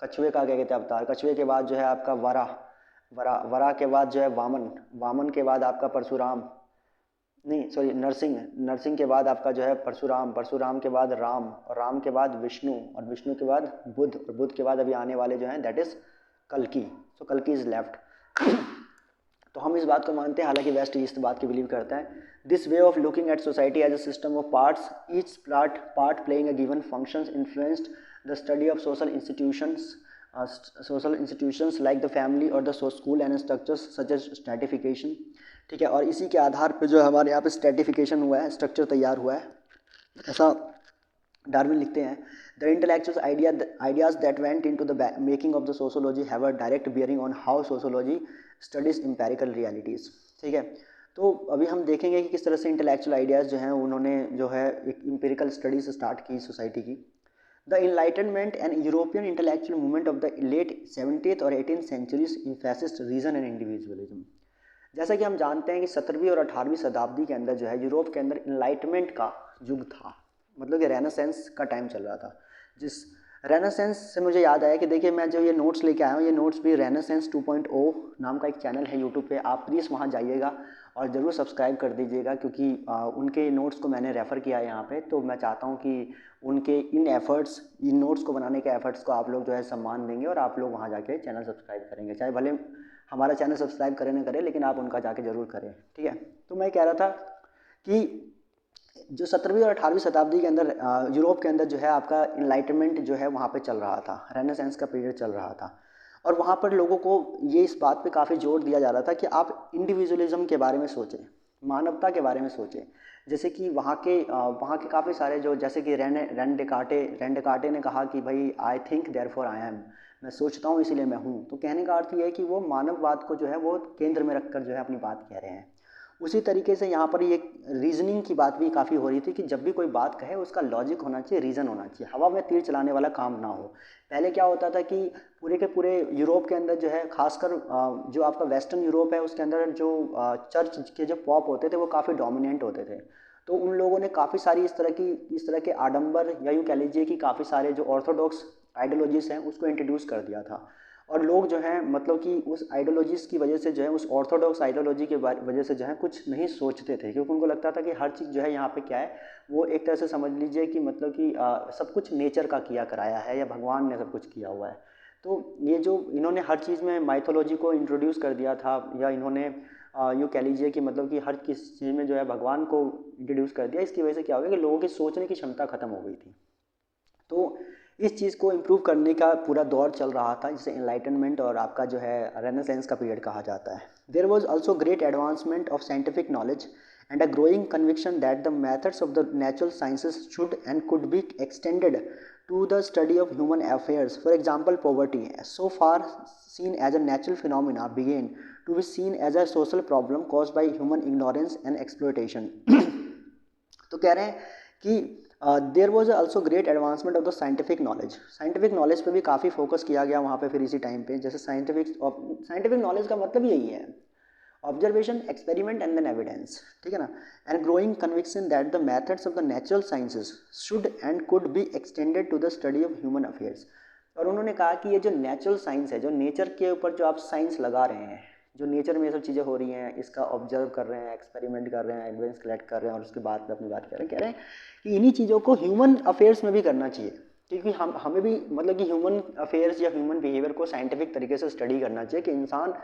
कछुए का क्या कहते हैं अवतार। कछुए के बाद जो है आपका वरा के बाद जो है वामन के बाद आपका नरसिंह के बाद आपका जो है परशुराम के बाद राम, और राम के बाद विष्णु, और विष्णु के बाद बुद्ध, और बुद्ध के बाद अभी आने वाले जो हैं दैट इज कल्कि। सो कल्कि इज लेफ्ट। तो हम इस बात को मानते हैं, हालांकि वेस्ट इस बात की बिलीव करता है। This way of looking at society as a system of parts, each part playing a given functions influenced the study of social institutions like the family और the school and structures such as stratification. ठीक है, और इसी के आधार पे जो हमारे यहाँ पे स्ट्रैटिफिकेशन हुआ है, स्ट्रक्चर तैयार हुआ है, ऐसा डार्विन लिखते हैं। The intellectual ideas that went into the making of the sociology have a direct bearing on how sociology studies empirical realities. ठीक है, तो अभी हम देखेंगे कि किस तरह से इंटेलेक्चुअल आइडियाज़ जो हैं उन्होंने जो है एक एम्पेरिकल स्टडीज स्टार्ट की सोसाइटी की। The enlightenment and European intellectual movement of the late 17th और 18th centuries emphasised reason and individualism. जैसा कि हम जानते हैं कि 17वीं और 18वीं शताब्दी के अंदर जो है यूरोप के अंदर इनलाइटमेंट का युग था, मतलब कि रेनेसेंस का टाइम चल रहा था। जिस रेनेसेंस से मुझे याद आया कि देखिए मैं जो ये नोट्स लेके आया हूँ, ये नोट्स भी रेनेसेंस 2.0 नाम का एक चैनल है यूट्यूब पे, आप प्लीज़ वहाँ जाइएगा और ज़रूर सब्सक्राइब कर दीजिएगा, क्योंकि उनके नोट्स को मैंने रेफ़र किया है यहाँ पे। तो मैं चाहता हूँ कि उनके इन नोट्स को बनाने के एफर्ट्स को आप लोग जो है सम्मान देंगे, और आप लोग वहाँ जाके चैनल सब्सक्राइब करेंगे, चाहे भले हमारा चैनल सब्सक्राइब करें ना करें, लेकिन आप उनका जाके ज़रूर करें। ठीक है, तो मैं कह रहा था कि जो 17वीं और 18वीं शताब्दी के अंदर यूरोप के अंदर जो है आपका इनलाइटमेंट जो है वहाँ पे चल रहा था, रेनेसेंस का पीरियड चल रहा था, और वहाँ पर लोगों को ये इस बात पे काफ़ी जोर दिया जा रहा था कि आप इंडिविजुअलिज्म के बारे में सोचें, मानवता के बारे में सोचें। जैसे कि वहाँ के काफ़ी सारे जो, जैसे कि रेन डेकार्टे ने कहा कि भाई I think therefore I am, मैं सोचता हूँ इसीलिए मैं हूँ। तो कहने का अर्थ ये है कि वो मानववाद को जो है वो केंद्र में रखकर जो है अपनी बात कह रहे हैं। उसी तरीके से यहाँ पर ये रीजनिंग की बात भी काफ़ी हो रही थी कि जब भी कोई बात कहे उसका लॉजिक होना चाहिए, रीज़न होना चाहिए, हवा में तीर चलाने वाला काम ना हो। पहले क्या होता था कि पूरे के पूरे यूरोप के अंदर जो है, खासकर जो आपका वेस्टर्न यूरोप है उसके अंदर जो चर्च के जो पॉप होते थे वो काफ़ी डोमिनेंट होते थे। तो उन लोगों ने काफ़ी सारी इस तरह के आडंबर, या यूँ कह लीजिए कि काफ़ी सारे जो ऑर्थोडॉक्स आइडियोलॉजीज़ हैं उसको इंट्रोड्यूस कर दिया था। और लोग जो हैं मतलब कि उस आइडियोलॉजीज़ की वजह से जो है, उस ऑर्थोडॉक्स आइडियोलॉजी की वजह से जो है कुछ नहीं सोचते थे, क्योंकि उनको लगता था कि हर चीज़ जो है यहाँ पे क्या है, वो एक तरह से समझ लीजिए कि मतलब कि सब कुछ नेचर का किया कराया है, या भगवान ने सब कुछ किया हुआ है। तो ये जो इन्होंने हर चीज़ में माइथोलॉजी को इंट्रोड्यूस कर दिया था, या इन्होंने यूँ कह लीजिए कि मतलब कि हर किस चीज़ में जो है भगवान को इंट्रोड्यूस कर दिया, इसकी वजह से क्या हो गया कि लोगों की सोचने की क्षमता ख़त्म हो गई थी। तो इस चीज़ को इम्प्रूव करने का पूरा दौर चल रहा था, जिसे एनलाइटनमेंट और आपका जो है रेनेसेंस का पीरियड कहा जाता है। There was also great advancement of scientific knowledge and a growing conviction that the methods of the natural sciences should and could be extended to the study of human affairs. For example, poverty, so far seen as a natural phenomena, began to be seen as a social problem caused by human ignorance and exploitation. तो कह रहे हैं कि there was also great advancement of the scientific knowledge पे भी काफ़ी फोकस किया गया वहाँ पे फिर इसी टाइम पे। जैसे साइंटिफिक नॉलेज का मतलब यही है, observation, experiment and then evidence, ठीक है ना, and growing conviction that the methods of the natural sciences should and could be extended to the study of human affairs. और उन्होंने कहा कि ये जो नेचुरल साइंस है, जो नेचर के ऊपर जो आप साइंस लगा रहे हैं, जो नेचर में ये सब चीज़ें हो रही हैं, इसका ऑब्जर्व कर रहे हैं, एक्सपेरिमेंट कर रहे हैं, एविडेंस कलेक्ट कर रहे हैं और उसके बाद अपनी बात कह रहे हैं कि इन्हीं चीज़ों को ह्यूमन अफेयर्स में भी करना चाहिए, क्योंकि हमें भी मतलब कि ह्यूमन अफेयर्स या ह्यूमन बिहेवियर को साइंटिफिक तरीके से स्टडी करना चाहिए कि इंसान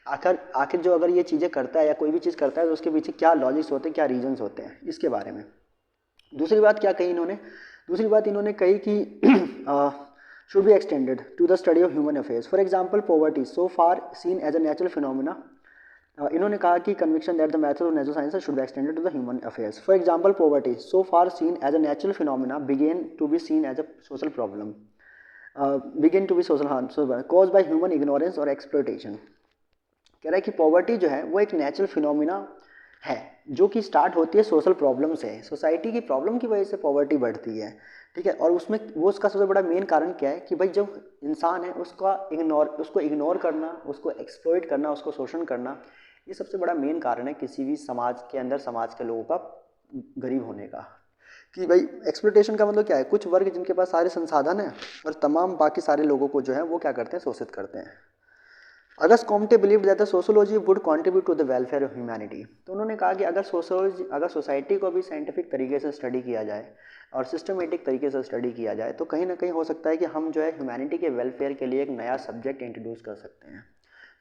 आखिर जो अगर ये चीज़ें करता है या कोई भी चीज़ करता है तो उसके पीछे क्या लॉजिक्स होते हैं, क्या रीजंस होते हैं, इसके बारे में। दूसरी बात क्या कही इन्होंने, दूसरी बात इन्होंने कही कि should be extended to the study of human affairs. For example, poverty, so far seen as a natural phenomena. इन्होंने कहा कि conviction that the methods of natural sciences should be extended to the human affairs. For example, poverty, so far seen as a natural phenomena, began to be seen as a social problem. Begin to be social harm caused by human ignorance or exploitation. कह रहा है कि पॉवर्टी जो है वो एक नेचुरल फिनोमिना है जो कि स्टार्ट होती है सोशल प्रॉब्लम से, सोसाइटी की प्रॉब्लम की वजह से पॉवर्टी बढ़ती है, ठीक है। और उसमें वो उसका सबसे बड़ा मेन कारण क्या है कि भाई जो इंसान है उसको इग्नोर करना, उसको एक्सप्लॉइट करना, उसको शोषण करना, ये सबसे बड़ा मेन कारण है किसी भी समाज के अंदर, समाज के लोगों का गरीब होने का। कि भाई एक्सप्लॉइटेशन का मतलब क्या है, कुछ वर्ग जिनके पास सारे संसाधन हैं और तमाम बाकी सारे लोगों को जो है वो क्या करते हैं, शोषित करते हैं। August Comte believe that the sociology would contribute to the welfare of humanity. तो उन्होंने कहा कि अगर सोसाइटी को भी साइंटिफिक तरीके से स्टडी किया जाए और सिस्टमेटिक तरीके से स्टडी किया जाए तो कहीं ना कहीं हो सकता है कि हम जो है ह्यूमैनिटी के वेलफेयर के लिए एक नया सब्जेक्ट इंट्रोड्यूस कर सकते हैं।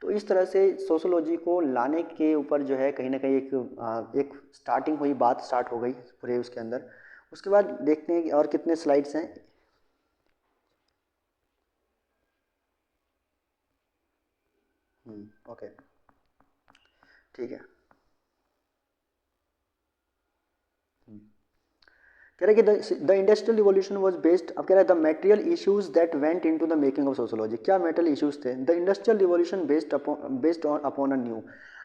तो इस तरह से सोशोलॉजी को लाने के ऊपर जो है कहीं ना कहीं एक स्टार्टिंग हुई, बात स्टार्ट हो गई पूरे उसके अंदर। उसके बाद देखते हैं कि और कितने स्लाइड्स हैं। ओके, ठीक है। कह रहे कि the industrial revolution was based, अब कह रहा है the material issues that went into the making of sociology. क्या मटेरियल इश्यूज थे? The industrial revolution based on upon a new.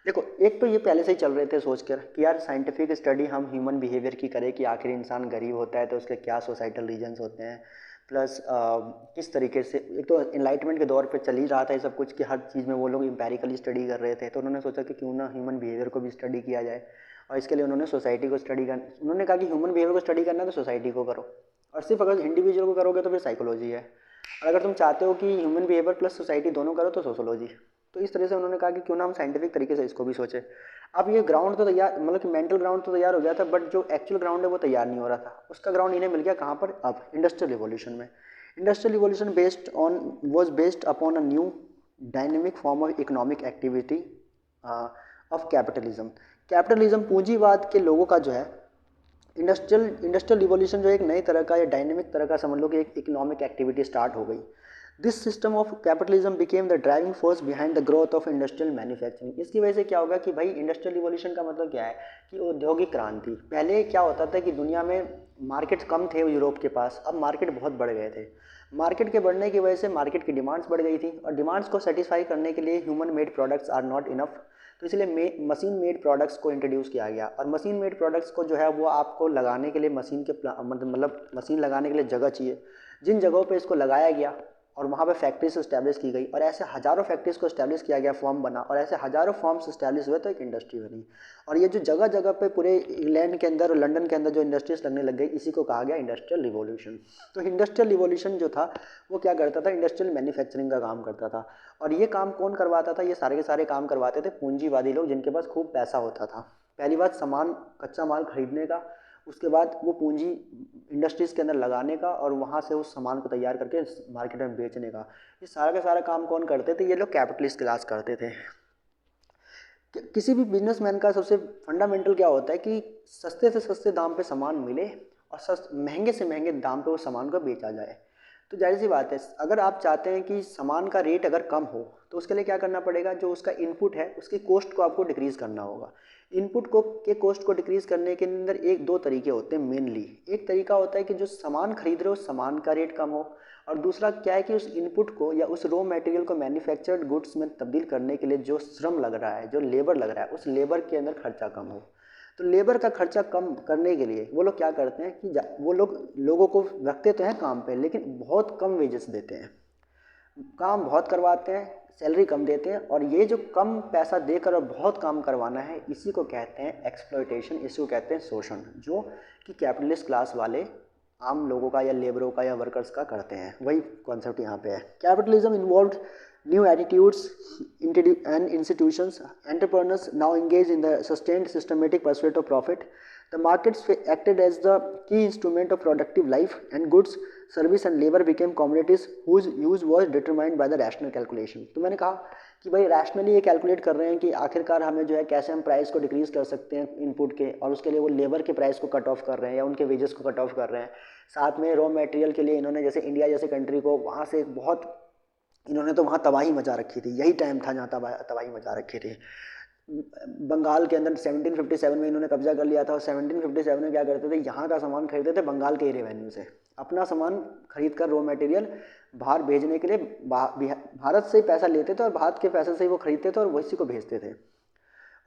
देखो, एक तो ये पहले से ही चल रहे थे सोचकर कि यार साइंटिफिक स्टडी हम ह्यूमन बिहेवियर की करें कि आखिर इंसान गरीब होता है तो उसके क्या सोसाइटल रीजन्स होते हैं, प्लस किस तरीके से, एक तो इनलाइटमेंट के दौर पे चल ही रहा था ये सब कुछ कि हर चीज़ में वो लोग एम्पेरिकली स्टडी कर रहे थे, तो उन्होंने सोचा कि क्यों ना ह्यूमन बिहेवियर को भी स्टडी किया जाए। और इसके लिए उन्होंने सोसाइटी को उन्होंने कहा कि ह्यूमन बिहेवियर को स्टडी करना है तो सोसाइटी को करो, और सिर्फ अगर इंडिविजुअल को करोगे तो फिर साइकोलॉजी है, और अगर तुम चाहते हो कि ह्यूमन बिहेवियर प्लस सोसाइटी दोनों करो तो सोशोलॉजी। तो इस तरह से उन्होंने कहा कि क्यों ना हम साइंटिफिक तरीके से इसको भी सोचें। अब ये ग्राउंड तो तैयार, मतलब कि मेंटल ग्राउंड तो तैयार हो गया था, बट जो एक्चुअल ग्राउंड है वो तैयार नहीं हो रहा था। उसका ग्राउंड इन्हें मिल गया कहाँ पर? अब इंडस्ट्रियल रिवॉल्यूशन में। Industrial revolution was based upon a new dynamic form of economic activity of capitalism. Capitalism, पूंजीवाद के लोगों का जो है इंडस्ट्रियल रिवॉल्यूशन जो एक नई तरह का या डायनेमिक तरह का समझ लो कि एक इकोनॉमिक एक्टिविटी स्टार्ट हो गई। This system of capitalism became the driving force behind the growth of industrial manufacturing. इसकी वजह से क्या होगा कि भाई इंडस्ट्रियल रिवॉल्यूशन का मतलब क्या है कि औद्योगिक क्रांति। पहले क्या होता था कि दुनिया में मार्केट कम थे यूरोप के पास, अब मार्केट बहुत बढ़ गए थे। मार्केट के बढ़ने की वजह से मार्केट की डिमांड्स बढ़ गई थी, और डिमांड्स को सेटिस्फाई करने के लिए human made products are not enough, तो इसलिए मशीन मेड प्रोडक्ट्स को इंट्रोड्यूस किया गया। और मशीन मेड प्रोडक्ट्स को जो है वो आपको लगाने के लिए मशीन के मतलब मशीन लगाने के लिए जगह चाहिए। जिन जगहों पे इसको लगाया गया और वहाँ पे फैक्ट्रीज इस्टेब्लिश की गई, और ऐसे हज़ारों फैक्ट्रीज को इस्टेब्लिश किया गया, फॉर्म बना, और ऐसे हज़ारों फॉर्म्स इस्टेब्लिश हुए तो एक इंडस्ट्री बनी। और ये जो जगह जगह पे पूरे इंग्लैंड के अंदर और लंदन के अंदर जो इंडस्ट्रीज लगने लग गई, इसी को कहा गया इंडस्ट्रियल रिवॉल्यूशन। तो इंडस्ट्रियल रिवॉल्यूशन जो था वो क्या करता था? इंडस्ट्रियल मैन्युफैक्चरिंग का काम करता था। और ये काम कौन करवाता था? ये सारे के सारे काम करवाते थे पूंजीवादी लोग, जिनके पास खूब पैसा होता था। पहली बात सामान, कच्चा माल खरीदने का, उसके बाद वो पूंजी इंडस्ट्रीज़ के अंदर लगाने का, और वहाँ से उस सामान को तैयार करके मार्केट में बेचने का। ये सारा का सारा काम कौन करते थे? ये लोग कैपिटलिस्ट क्लास करते थे। किसी भी बिजनेसमैन का सबसे फंडामेंटल क्या होता है कि सस्ते से सस्ते दाम पे सामान मिले और महंगे से महंगे दाम पे उस सामान को बेचा जाए। तो जाहिर सी बात है, अगर आप चाहते हैं कि सामान का रेट अगर कम हो तो उसके लिए क्या करना पड़ेगा, जो उसका इनपुट है उसकी कॉस्ट को आपको डिक्रीज़ करना होगा। इनपुट को के कॉस्ट को डिक्रीज़ करने के अंदर एक दो तरीके होते हैं मेनली। एक तरीका होता है कि जो सामान खरीद रहे हो उस सामान का रेट कम हो, और दूसरा क्या है कि उस इनपुट को या उस रॉ मटेरियल को मैन्युफैक्चर्ड गुड्स में तब्दील करने के लिए जो श्रम लग रहा है, जो लेबर लग रहा है, उस लेबर के अंदर खर्चा कम हो। तो लेबर का खर्चा कम करने के लिए वो लोग क्या करते हैं कि वो लोग लोगों को रखते तो हैं काम पे, लेकिन बहुत कम वेजेस देते हैं, काम बहुत करवाते हैं, सैलरी कम देते हैं, और ये जो कम पैसा देकर और बहुत काम करवाना है इसी को कहते हैं एक्सप्लॉयटेशन, इसी को कहते हैं शोषण, जो कि कैपिटलिस्ट क्लास वाले आम लोगों का या लेबरों का या वर्कर्स का करते हैं। वही कॉन्सेप्ट यहाँ पे है। Capitalism involve new attitudes and institutions. Entrepreneurs now engage in the sustained systematic pursuit of profit. The markets acted as the key instrument of productive life, and goods, service and labor became commodities whose use was determined by the rational calculation. तो मैंने कहा कि भाई रैशनली ये कैलकुलेट कर रहे हैं कि आखिरकार हमें जो है कैसे हम प्राइस को डिक्रीज़ कर सकते हैं इनपुट के, और उसके लिए वो लेबर के प्राइस को कट ऑफ कर रहे हैं या उनके वेजेस को कट ऑफ कर रहे हैं। साथ में रॉ मटेरियल के लिए इन्होंने जैसे इंडिया जैसे कंट्री को वहाँ से बहुत इन्होंने तो वहाँ तबाही मचा रखी थी, यही टाइम था जहाँ तबाही मचा रखी थी। बंगाल के अंदर 1757 में इन्होंने कब्जा कर लिया था, और 1757 में क्या करते थे, यहाँ का सामान खरीदते थे बंगाल के ही रेवेन्यू से, अपना सामान खरीद कर रॉ मटेरियल बाहर भेजने के लिए भारत से ही पैसा लेते थे, और भारत के पैसे से ही वो खरीदते थे और वैसी को भेजते थे।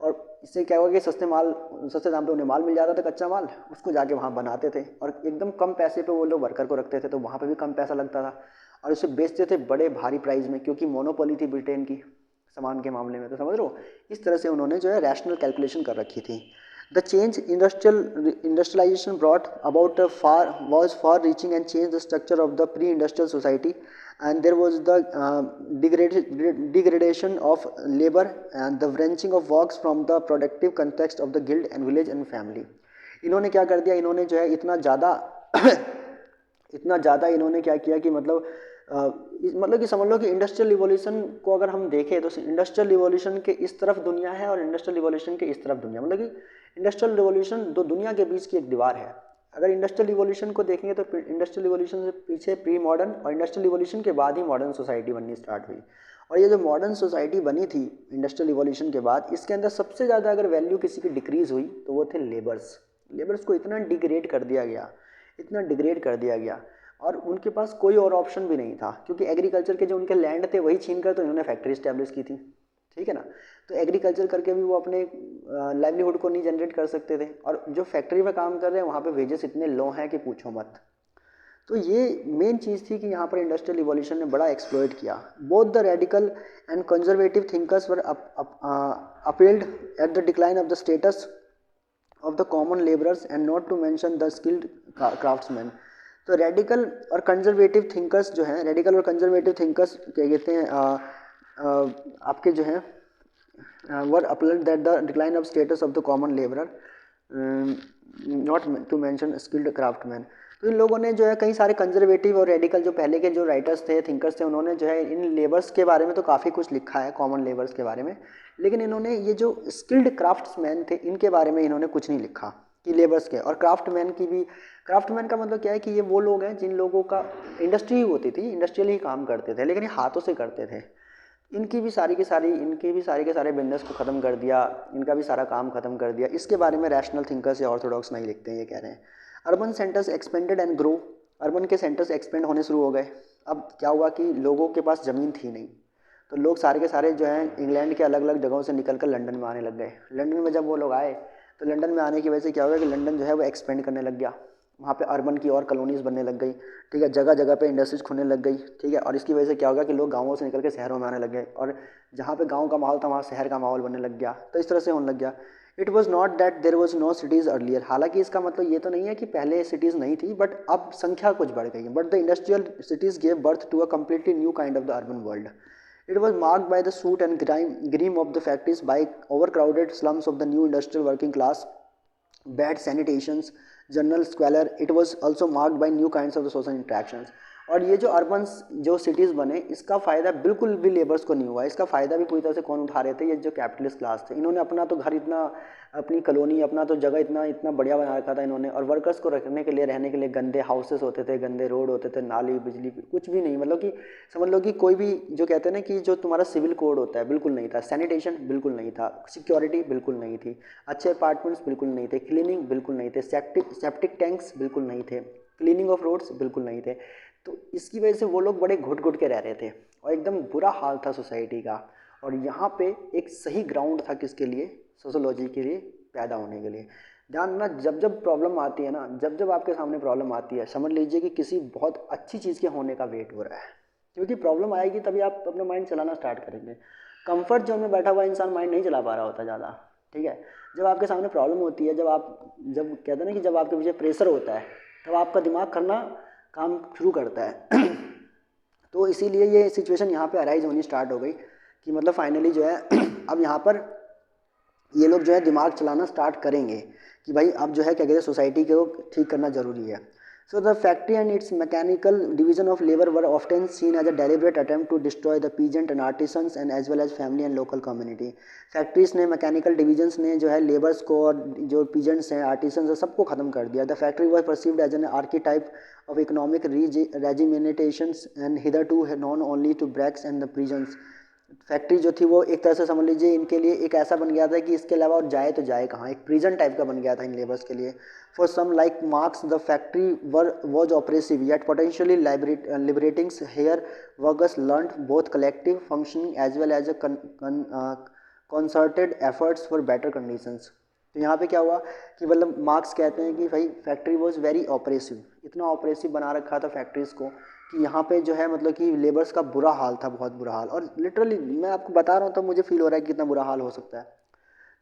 और इससे क्या हुआ कि सस्ते दाम पे उन्हें माल मिल जाता था, कच्चा माल, उसको जाके वहाँ बनाते थे, और एकदम कम पैसे पे वो लोग वर्कर को रखते थे, तो वहाँ पे भी कम पैसा लगता था, और उसे बेचते थे बड़े भारी प्राइस में, क्योंकि मोनोपोली थी ब्रिटेन की सामान के मामले में। तो समझ लो इस तरह से उन्होंने जो है रैशनल कैलकुलेशन कर रखी थी। The change industrialization brought about was far reaching and changed the structure of the pre-industrial society, and there was the degradation of labor and the wrenching of works from the productive context of the guild and village and family. इन्होंने क्या कर दिया, इन्होंने जो है इतना ज़्यादा इन्होंने क्या किया कि मतलब कि समझ लो कि इंडस्ट्रियल रिवॉल्यूशन को अगर हम देखें तो इंडस्ट्रियल रिवॉल्यूशन के इस तरफ दुनिया है और इंडस्ट्रियल रिवॉल्यूशन के इस तरफ दुनिया, मतलब कि इंडस्ट्रियल रिवॉल्यूशन दो दुनिया के बीच की एक दीवार है। अगर इंडस्ट्रियल रिवॉल्यूशन को देखेंगे तो इंडस्ट्रियल रिवॉल्यूशन से पीछे प्री मॉडर्न, और इंडस्ट्रियल रिवॉल्यूशन के बाद ही मॉडर्न सोसाइटी बननी स्टार्ट हुई। और ये जो मॉडर्न सोसाइटी बनी थी इंडस्ट्रियल रिवॉल्यूशन के बाद, इसके अंदर सबसे ज़्यादा अगर वैल्यू किसी की डिक्रीज़ हुई तो वो थे लेबर्स को इतना डिग्रेड कर दिया गया, और उनके पास कोई और ऑप्शन भी नहीं था, क्योंकि एग्रीकल्चर के जो उनके लैंड थे वही छीन कर तो इन्होंने फैक्ट्री इस्टेब्लिश की थी, ठीक है ना। तो एग्रीकल्चर करके भी वो अपने लाइवलीहुड को नहीं जनरेट कर सकते थे, और जो फैक्ट्री में काम कर रहे हैं वहाँ पे वेजेस इतने लो हैं कि पूछो मत। तो ये मेन चीज़ थी कि यहाँ पर इंडस्ट्रियल रिवॉल्यूशन ने बड़ा एक्सप्लॉइट किया। Both the radical and conservative thinkers were appealed at the decline of the status of the common labourers and not to mention the skilled craftsman. तो रेडिकल और कंजर्वेटिव थिंकर्स जो हैं, रेडिकल और कंजर्वेटिव थिंकर्स क्या कहते हैं, आपके जो हैं were appalled that the decline of status of the common labourer not to mention skilled craftsman. तो इन लोगों ने जो है कई सारे कंजर्वेटिव और रेडिकल जो पहले के जो राइटर्स थे, थिंकर्स थे, उन्होंने जो है इन लेबर्स के बारे में तो काफ़ी कुछ लिखा है, कॉमन लेबर्स के बारे में, लेकिन इन्होंने ये जो स्किल्ड क्राफ्ट्समैन थे इनके बारे में इन्होंने कुछ नहीं लिखा कि लेबर्स के। और क्राफ्टमैन की भी, क्राफ्टमैन का मतलब क्या है कि ये वो लोग हैं जिन लोगों का इंडस्ट्री होती थी, इंडस्ट्रियल ही काम करते थे, लेकिन ये हाथों से करते थे। इनके भी सारे के सारे बिजनेस को ख़त्म कर दिया, इनका भी सारा काम ख़त्म कर दिया। इसके बारे में रैशनल थिंकर्स या ऑर्थोडॉक्स नहीं लिखते हैं, ये कह रहे हैं। Urban centres expanded and grow, urban के सेंटर्स एक्सपेंड होने शुरू हो गए। अब क्या हुआ कि लोगों के पास ज़मीन थी नहीं, तो लोग सारे के सारे जो हैं इंग्लैंड के अलग अलग जगहों से निकल कर लंदन में आने लग गए। लंदन में जब वो लोग आए तो लंदन में आने की वजह से क्या हुआ कि लंदन जो है वो एक्सपेंड करने लग गया, वहाँ पे अर्बन की और कॉलोनीज़ बनने लग गई, ठीक है, जगह जगह पे इंडस्ट्रीज खुलने लग गई, ठीक है। और इसकी वजह से क्या होगा कि लोग गाँवों से निकल के शहरों में आने लग गए, और जहाँ पे गाँव का माहौल था वहाँ शहर का माहौल बनने लग गया। तो इस तरह से होने लग गया। It was not that there was no cities earlier, हालांकि इसका मतलब ये तो नहीं है कि पहले सिटीज़ नहीं थी, बट अब संख्या कुछ बढ़ गई। But the industrial cities gave birth to a completely new kind of the urban world. It was marked by the soot and grime of the factories, by overcrowded slums of the new industrial working class, bad sanitations, general squalor. It was also marked by new kinds of the social interactions. और ये जो अर्बन जो सिटीज़ बने, इसका फ़ायदा बिल्कुल भी लेबर्स को नहीं हुआ। इसका फ़ायदा भी पूरी तरह से कौन उठा रहे थे? ये जो कैपिटलिस्ट क्लास थे। इन्होंने अपना तो घर इतना, अपनी कॉलोनी, अपना तो जगह इतना इतना बढ़िया बना रखा था इन्होंने, और वर्कर्स को रखने के लिए, रहने के लिए गंदे हाउसेस होते थे, गंदे रोड होते थे, नाली, बिजली कुछ भी नहीं। मतलब कि समझ लो कि कोई भी जो कहते हैं ना कि जो तुम्हारा सिविल कोड होता है बिल्कुल नहीं था, सैनिटेशन बिल्कुल नहीं था, सिक्योरिटी बिल्कुल नहीं थी, अच्छे अपार्टमेंट्स बिल्कुल नहीं थे, क्लीनिंग बिल्कुल नहीं थे, सेप्टिक टैंक्स बिल्कुल नहीं थे, क्लीनिंग ऑफ रोड्स बिल्कुल नहीं थे। तो इसकी वजह से वो लोग बड़े घुट घुट के रह रहे थे और एकदम बुरा हाल था सोसाइटी का। और यहाँ पे एक सही ग्राउंड था किसके लिए? सोशोलॉजी के लिए पैदा होने के लिए। ध्यान ना, जब जब प्रॉब्लम आती है ना, जब जब आपके सामने प्रॉब्लम आती है, समझ लीजिए कि किसी बहुत अच्छी चीज़ के होने का वेट हो रहा है, क्योंकि प्रॉब्लम आएगी तभी आप अपना माइंड चलाना स्टार्ट करेंगे। कंफर्ट जोन में बैठा हुआ इंसान माइंड नहीं चला पा रहा होता ज़्यादा, ठीक है। जब आपके सामने प्रॉब्लम होती है, जब कहते हैं ना कि जब आपके पीछे प्रेशर होता है, तब आपका दिमाग करना काम शुरू करता है। तो इसीलिए ये सिचुएशन यहाँ पे अराइज होनी स्टार्ट हो गई कि मतलब फाइनली जो है अब यहाँ पर ये लोग जो है दिमाग चलाना स्टार्ट करेंगे कि भाई अब जो है क्या कहते हैं, सोसाइटी को ठीक करना ज़रूरी है। So the factory and its mechanical division of labor were often seen as a deliberate attempt to destroy the peasant and artisans and as well as family and local community. Factories ने, मैकेनिकल डिविजन्स ने जो है लेबर्स को और जो पीजेंट्स हैं, आर्टिसंस हैं, सबको ख़त्म कर दिया। The factory was perceived as an archetype of economic regimentations and hitherto known only to bracks and the prisons. Factory जो थी वो एक तरह से समझ लीजिए इनके लिए एक ऐसा बन गया था कि इसके अलावा और जाए तो जाए कहाँ, एक प्रिजन टाइप का बन गया था इन लेबर्स के लिए। For some like Marx the factory was oppressive yet potentially liberating here workers learn both collective functioning as well as concerted efforts for better conditions. तो यहाँ पे क्या हुआ कि मतलब मार्क्स कहते हैं कि भाई फैक्ट्री वॉज वेरी ऑपरेसिव, इतना ऑपरेसिव बना रखा था फैक्ट्रीज़ को कि यहाँ पे जो है मतलब कि लेबर्स का बुरा हाल था, बहुत बुरा हाल। और लिटरली मैं आपको बता रहा हूँ तो मुझे फील हो रहा है कि कितना बुरा हाल हो सकता है।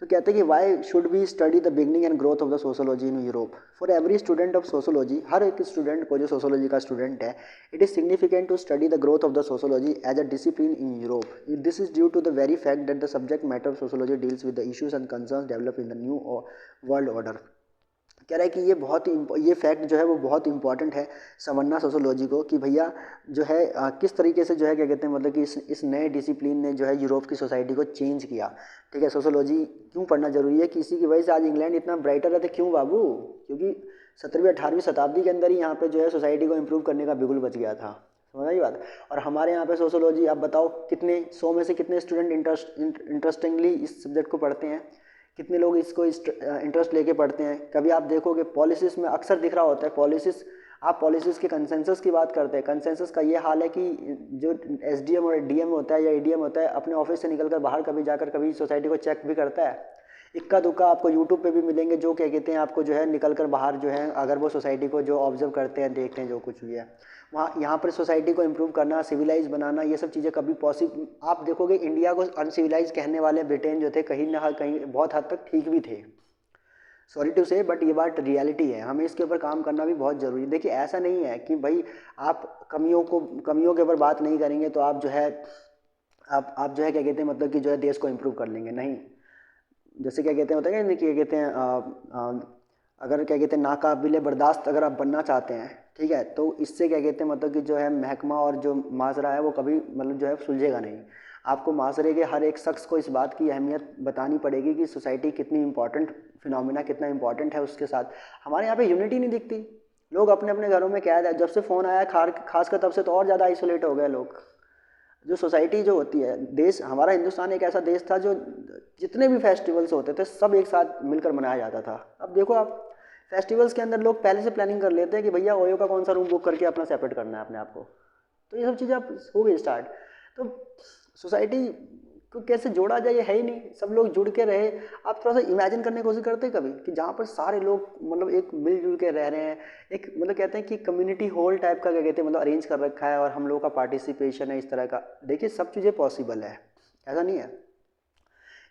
तो कहते हैं कि why should we study the beginning and growth of the sociology in Europe. For every student of sociology, हर एक स्टूडेंट को जो सोशोलॉजी का स्टूडेंट है, it is significant to study the growth of the sociology as a discipline in Europe. This is due to the very fact that the subject matter of sociology deals with the issues and concerns develop in the new world order. कह रहा है कि ये बहुत ही ये फैक्ट जो है वो बहुत इंपॉर्टेंट है समझना सोशोलॉजी को, कि भैया जो है किस तरीके से जो है क्या कहते हैं मतलब कि इस नए डिसिप्लिन ने जो है यूरोप की सोसाइटी को चेंज किया। ठीक है, सोशोलॉजी क्यों पढ़ना जरूरी है कि इसी की वजह से आज इंग्लैंड इतना ब्राइटर रहता है। क्यों बाबू? क्योंकि 17वीं 18वीं शताब्दी के अंदर ही यहाँ पे जो है सोसाइटी को इम्प्रूव करने का बिगुल बच गया था। समझ आई बात? और हमारे यहाँ पे सोशोलॉजी, आप बताओ कितने 100 में से कितने स्टूडेंट इंटरेस्टिंगली इस सब्जेक्ट को पढ़ते हैं, कितने लोग इसको इंटरेस्ट लेके पढ़ते हैं। कभी आप देखोगे पॉलिसिस में अक्सर दिख रहा होता है, पॉलिसिस, आप पॉलिसिस के कंसेंसस की बात करते हैं। कंसेंसस का ये हाल है कि जो एसडीएम और डीएम होता है या एडीएम होता है, अपने ऑफिस से निकलकर बाहर कभी जाकर कभी सोसाइटी को चेक भी करता है। इक्का दुक्का आपको यूट्यूब पे भी मिलेंगे जो क्या कहते हैं आपको जो है निकलकर बाहर जो है अगर वो सोसाइटी को जो ऑब्जर्व करते हैं, देखते हैं जो कुछ भी है वहाँ, यहाँ पर सोसाइटी को इम्प्रूव करना, सिविलाइज बनाना, ये सब चीज़ें कभी पॉसिबल। आप देखोगे इंडिया को अनसिविलाइज कहने वाले ब्रिटेन जो थे कहीं ना कहीं बहुत हद तक ठीक भी थे, सॉरी टू से, बट ये बात रियलिटी है। हमें इसके ऊपर काम करना भी बहुत ज़रूरी है। देखिए ऐसा नहीं है कि भाई आप कमियों के ऊपर बात नहीं करेंगे तो आप जो है आप जो है क्या कहते हैं मतलब कि जो है देश को इम्प्रूव कर लेंगे, नहीं। जैसे क्या कहते हैं होता है कि क्या कहते हैं अगर क्या कहते हैं नाकाबिले बर्दाश्त अगर आप बनना चाहते हैं, ठीक है, तो इससे क्या कहते हैं मतलब कि जो है महकमा और जो माजरा है वो कभी मतलब जो है सुलझेगा नहीं। आपको माशरे के हर एक शख्स को इस बात की अहमियत बतानी पड़ेगी कि सोसाइटी कितनी इंपॉर्टेंट, फिनोमिना कितना इंपॉर्टेंट है। उसके साथ हमारे यहाँ पे यूनिटी नहीं दिखती, लोग अपने अपने घरों में कैद है। जब से फ़ोन आया खासकर तब से तो और ज़्यादा आइसोलेट हो गए लोग। जो सोसाइटी जो होती है, देश हमारा हिंदुस्तान एक ऐसा देश था जो जितने भी फेस्टिवल्स होते थे सब एक साथ मिलकर मनाया जाता था। अब देखो आप फेस्टिवल्स के अंदर लोग पहले से प्लानिंग कर लेते हैं कि भैया ओयो का कौन सा रूम बुक करके अपना सेपरेट करना है अपने आप को। तो ये सब चीज़ें आप हो गई स्टार्ट। तो सोसाइटी को कैसे जोड़ा जाए ये है ही नहीं, सब लोग जुड़ के रहे। आप थोड़ा सा इमेजिन करने की कोशिश करते हैं कभी कि जहाँ पर सारे लोग मतलब एक मिलजुल के रह रहे हैं, एक मतलब कहते हैं कि कम्युनिटी हॉल टाइप का क्या कहते हैं मतलब अरेंज कर रखा है और हम लोगों का पार्टिसिपेशन है इस तरह का। देखिए सब चीज़ें पॉसिबल है, ऐसा नहीं है।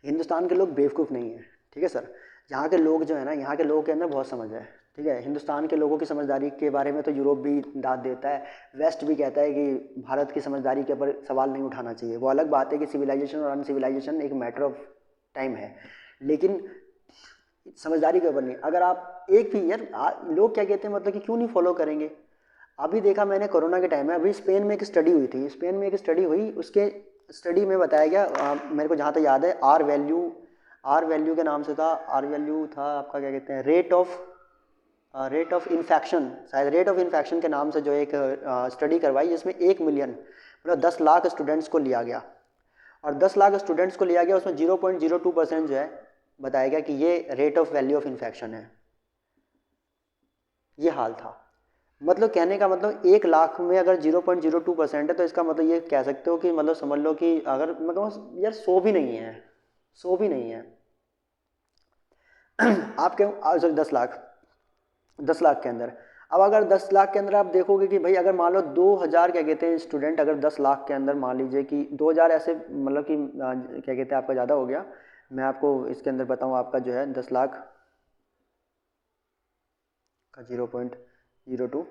हिंदुस्तान के लोग बेवकूफ़ नहीं है, ठीक है सर। यहाँ के लोग जो है ना, यहाँ के लोगों के अंदर बहुत समझ है, ठीक है। हिंदुस्तान के लोगों की समझदारी के बारे में तो यूरोप भी दाद देता है, वेस्ट भी कहता है कि भारत की समझदारी के ऊपर सवाल नहीं उठाना चाहिए। वो अलग बात है कि सिविलाइजेशन और अनसिविलाइजेशन एक मैटर ऑफ टाइम है, लेकिन समझदारी के ऊपर नहीं। अगर आप एक भी यार लोग क्या कहते हैं मतलब कि क्यों नहीं फॉलो करेंगे? अभी देखा मैंने कोरोना के टाइम में, अभी स्पेन में एक स्टडी हुई थी, स्पेन में एक स्टडी हुई, उसके स्टडी में बताया गया, मेरे को जहाँ तक याद है, आर वैल्यू के नाम से था, आर वैल्यू था आपका क्या कहते हैं, रेट ऑफ इन्फेक्शन, शायद रेट ऑफ इन्फेक्शन के नाम से जो एक स्टडी करवाई, जिसमें 1 मिलियन मतलब 10 लाख स्टूडेंट्स को लिया गया, और 10 लाख स्टूडेंट्स को लिया गया, उसमें 0.02% जो है बताया गया कि ये rate of value of infection है। ये हाल था। मतलब कहने का मतलब 1 लाख में अगर 0.02% है, तो इसका मतलब ये कह सकते हो कि मतलब समझ लो कि अगर मैं कहूँ यार 100 भी नहीं है, 100 भी नहीं है। आप क्यों, सॉरी 10 लाख, 10 लाख के अंदर। अब अगर 10 लाख के अंदर आप देखोगे कि भाई अगर मान लो 2000 क्या कहते हैं स्टूडेंट, अगर 10 लाख के अंदर मान लीजिए कि 2000 ऐसे मतलब कि क्या कहते हैं आपका ज़्यादा हो गया। मैं आपको इसके अंदर बताऊँ, आपका जो है 10 लाख का 0.02,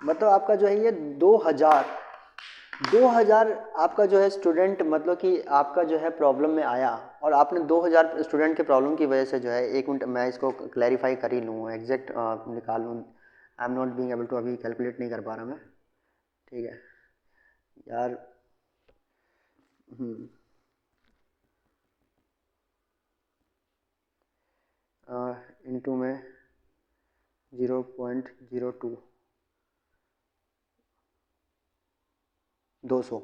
मतलब आपका जो है ये 2000 आपका जो है स्टूडेंट, मतलब कि आपका जो है प्रॉब्लम में आया, और आपने 2000 स्टूडेंट के प्रॉब्लम की वजह से जो है, 1 मिनट मैं इसको क्लैरिफाई कर ही लूँ, एग्जैक्ट निकाल लूँ, I am not being able to, अभी कैलकुलेट नहीं कर पा रहा मैं, ठीक है यार। इनटू में 0.02, 200,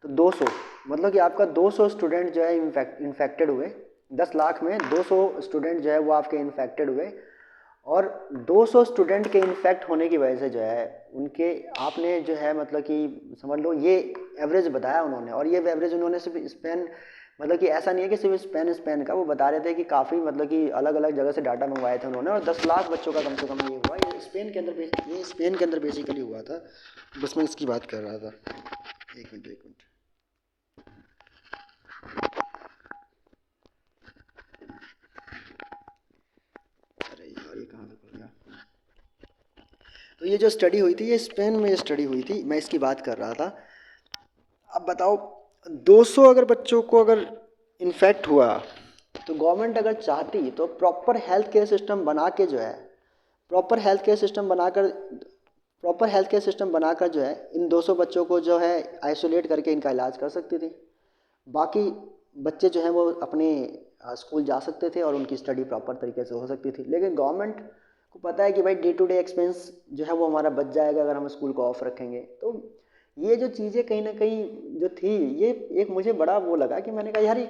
तो 200 मतलब कि आपका 200 स्टूडेंट जो है इन्फेक्टेड हुए, 10 लाख में 200 स्टूडेंट जो है वो आपके इन्फेक्टेड हुए, और 200 स्टूडेंट के इन्फेक्ट होने की वजह से जो है उनके, आपने जो है मतलब कि समझ लो ये एवरेज बताया उन्होंने, और ये एवरेज उन्होंने सिर्फ स्पेन, मतलब कि ऐसा नहीं है कि सिर्फ स्पेन का, वो बता रहे थे कि काफ़ी मतलब कि अलग अलग जगह से डाटा मंगवाए थे उन्होंने, और 10 लाख बच्चों का कम से कम ये हुआ, ये स्पेन के अंदर, ये स्पेन के अंदर बेसिकली हुआ था। बस मैं इसकी बात कर रहा था, एक मिनट एक मिनट। अरे यार ये कहाँ से खुल गया। तो ये जो स्टडी हुई थी, ये स्पेन में स्टडी हुई थी, मैं इसकी बात कर रहा था। अब बताओ 200 अगर बच्चों को अगर इन्फेक्ट हुआ, तो गवर्नमेंट अगर चाहती तो प्रॉपर हेल्थ केयर सिस्टम बना के जो है, प्रॉपर हेल्थ केयर सिस्टम बनाकर प्रॉपर हेल्थ केयर सिस्टम बनाकर जो है इन 200 बच्चों को जो है आइसोलेट करके इनका इलाज कर सकती थी। बाकी बच्चे जो हैं वो अपने स्कूल जा सकते थे, और उनकी स्टडी प्रॉपर तरीके से हो सकती थी। लेकिन गवर्नमेंट को पता है कि भाई डे टू डे एक्सपेंस जो है वो हमारा बच जाएगा अगर हम स्कूल को ऑफ रखेंगे। तो ये जो चीज़ें कहीं ना कहीं जो थी, ये एक मुझे बड़ा वो लगा कि मैंने कहा यार ये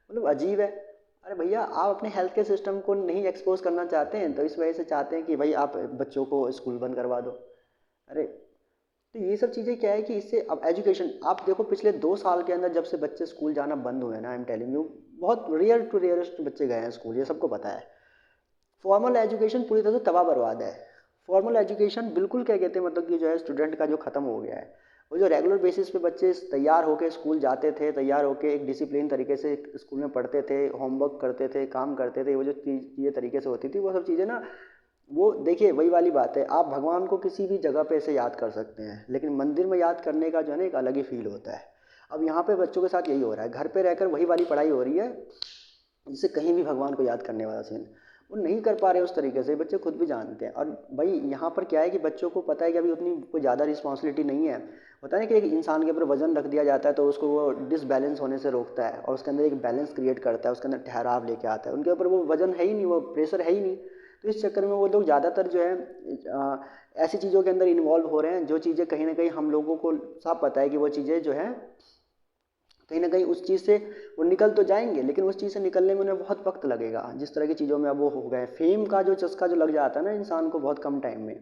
मतलब अजीब है। अरे भैया आप अपने हेल्थ केयर सिस्टम को नहीं एक्सपोज करना चाहते हैं, तो इस वजह से चाहते हैं कि भाई आप बच्चों को स्कूल बंद करवा दो। अरे तो ये सब चीज़ें क्या है कि इससे अब एजुकेशन, आप देखो पिछले 2 साल के अंदर जब से बच्चे स्कूल जाना बंद हुए ना, आई एम टेलिंग यू, बहुत रेयर टू रेयरेस्ट बच्चे गए हैं स्कूल, ये सबको पता है। फॉर्मल एजुकेशन पूरी तरह से तबाह बर्बाद है। फॉर्मल एजुकेशन बिल्कुल क्या कहते हैं मतलब कि जो है स्टूडेंट का जो ख़त्म हो गया है। वो जो रेगुलर बेसिस पे बच्चे तैयार होकर स्कूल जाते थे, तैयार होकर एक डिसिप्लिन तरीके से स्कूल में पढ़ते थे, होमवर्क करते थे, काम करते थे, वो जो चीज़ें तरीके से होती थी, वो सब चीज़ें ना, वो देखिए वही वाली बात है, आप भगवान को किसी भी जगह पे ऐसे याद कर सकते हैं, लेकिन मंदिर में याद करने का जो है ना एक अलग ही फील होता है। अब यहाँ पे बच्चों के साथ यही हो रहा है, घर पे रहकर वही वाली पढ़ाई हो रही है, जिससे कहीं भी भगवान को याद करने वाला सीन वो नहीं कर पा रहे उस तरीके से, बच्चे खुद भी जानते हैं। और भाई यहाँ पर क्या है कि बच्चों को पता है कि अभी उतनी कोई ज़्यादा रिस्पॉन्सिबिलिटी नहीं है। होता है ना कि एक इंसान के ऊपर वजन रख दिया जाता है तो उसको वो डिसबैलेंस होने से रोकता है, और उसके अंदर एक बैलेंस क्रिएट करता है, उसके अंदर ठहराव लेके आता है। उनके ऊपर वो वजन है ही नहीं, वो प्रेशर है ही नहीं, तो इस चक्कर में वो लोग ज़्यादातर जो है ऐसी चीज़ों के अंदर इन्वॉल्व हो रहे हैं, जो चीज़ें कहीं ना कहीं हम लोगों को साफ पता है कि वो चीज़ें जो है कहीं ना कहीं उस चीज़ से वो निकल तो जाएंगे, लेकिन उस चीज़ से निकलने में उन्हें बहुत वक्त लगेगा। जिस तरह की चीज़ों में अब वो हो गए, फेम का जो चस्का जो लग जाता है ना इंसान को बहुत कम टाइम में,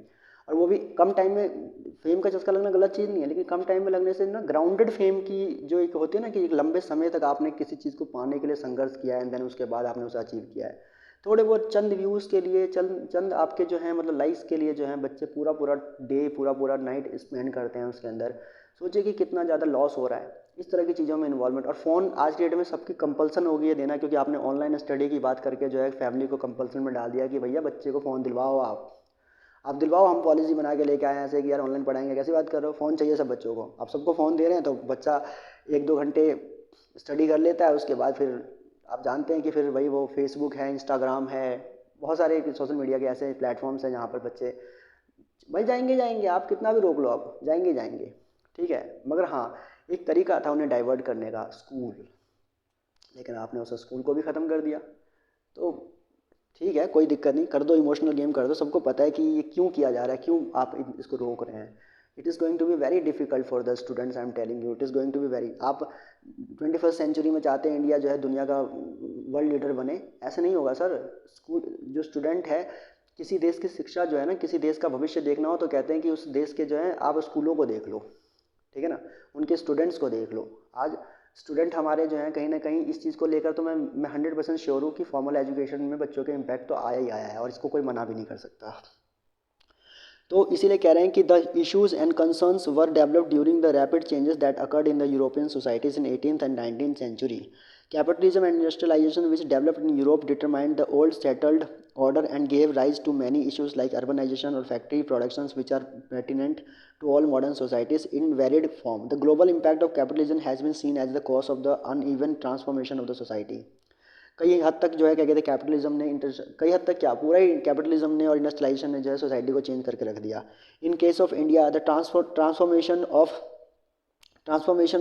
और वो भी कम टाइम में, फेम का चस्का लगना गलत चीज़ नहीं है, लेकिन कम टाइम में लगने से ना ग्राउंडेड फेम की जो एक होती है ना कि एक लंबे समय तक आपने किसी चीज़ को पाने के लिए संघर्ष किया है, देन उसके बाद आपने उसे अचीव किया है, थोड़े बहुत चंद व्यूज़ के लिए, चंद चंद आपके जो है मतलब लाइक्स के लिए जो है बच्चे पूरा पूरा डे, पूरा पूरा नाइट स्पेंड करते हैं उसके अंदर। सोचिए कि कितना ज़्यादा लॉस हो रहा है इस तरह की चीज़ों में इन्वॉल्वमेंट। और फ़ोन आज की डेट में सबकी कंपल्सन हो गई है देना, क्योंकि आपने ऑनलाइन स्टडी की बात करके जो है फैमिली को कंपल्सन में डाल दिया कि भैया बच्चे को फ़ोन दिलवाओ आप। आप दिलवाओ, हम पॉलिसी बना के लेके आए हैं ऐसे कि यार ऑनलाइन पढ़ाएंगे, कैसी बात कर रहे हो, फ़ोन चाहिए सब बच्चों को, आप सबको फ़ोन दे रहे हैं तो बच्चा 1-2 घंटे स्टडी कर लेता है, उसके बाद फिर आप जानते हैं कि फिर वही वो फेसबुक है, इंस्टाग्राम है, बहुत सारे सोशल मीडिया के ऐसे प्लेटफॉर्म्स हैं जहाँ पर बच्चे भाई जाएंगे जाएंगे, आप कितना भी रोक लो, आप जाएंगे जाएंगे, ठीक है। मगर हाँ, एक तरीका था उन्हें डाइवर्ट करने का, स्कूल, लेकिन आपने उस स्कूल को भी ख़त्म कर दिया। तो ठीक है, कोई दिक्कत नहीं, कर दो, इमोशनल गेम कर दो, सबको पता है कि ये क्यों किया जा रहा है, क्यों आप इसको रोक रहे हैं। It is going to be very difficult for the students, I am telling you, it is going to be very, आप 21st सेंचुरी में चाहते हैं इंडिया जो है दुनिया का वर्ल्ड लीडर बने, ऐसे नहीं होगा सर। स्कूल जो स्टूडेंट है, किसी देश की शिक्षा जो है ना, किसी देश का भविष्य देखना हो तो कहते हैं कि उस देश के जो है आप स्कूलों को देख लो, ठीक है ना, उनके स्टूडेंट्स को देख लो। आज स्टूडेंट हमारे जो हैं कहीं ना कहीं इस चीज़ को लेकर तो मैं 100% श्योर हूँ कि फॉर्मल एजुकेशन में बच्चों के इम्पैक्ट तो आया ही आया है, और इसको कोई मना भी नहीं कर सकता। तो इसीलिए कह रहे हैं कि the issues and concerns were developed during the rapid changes that occurred in the European societies in 18th and 19th century. Capitalism and industrialization, which developed in Europe, determined the old settled order and gave rise to many issues like urbanization or factory productions, which are pertinent to all modern societies in varied form. The global impact of capitalism has been seen as the cause of the uneven transformation of the society. कई हद तक जो है क्या कहते हैं कैपिटलिज्म ने कई हद तक क्या पूरा ही कैपिटलिज्म ने और इंडस्ट्रियलाइजेशन ने जो है सोसाइटी को चेंज करके रख दिया। In case of India the transformation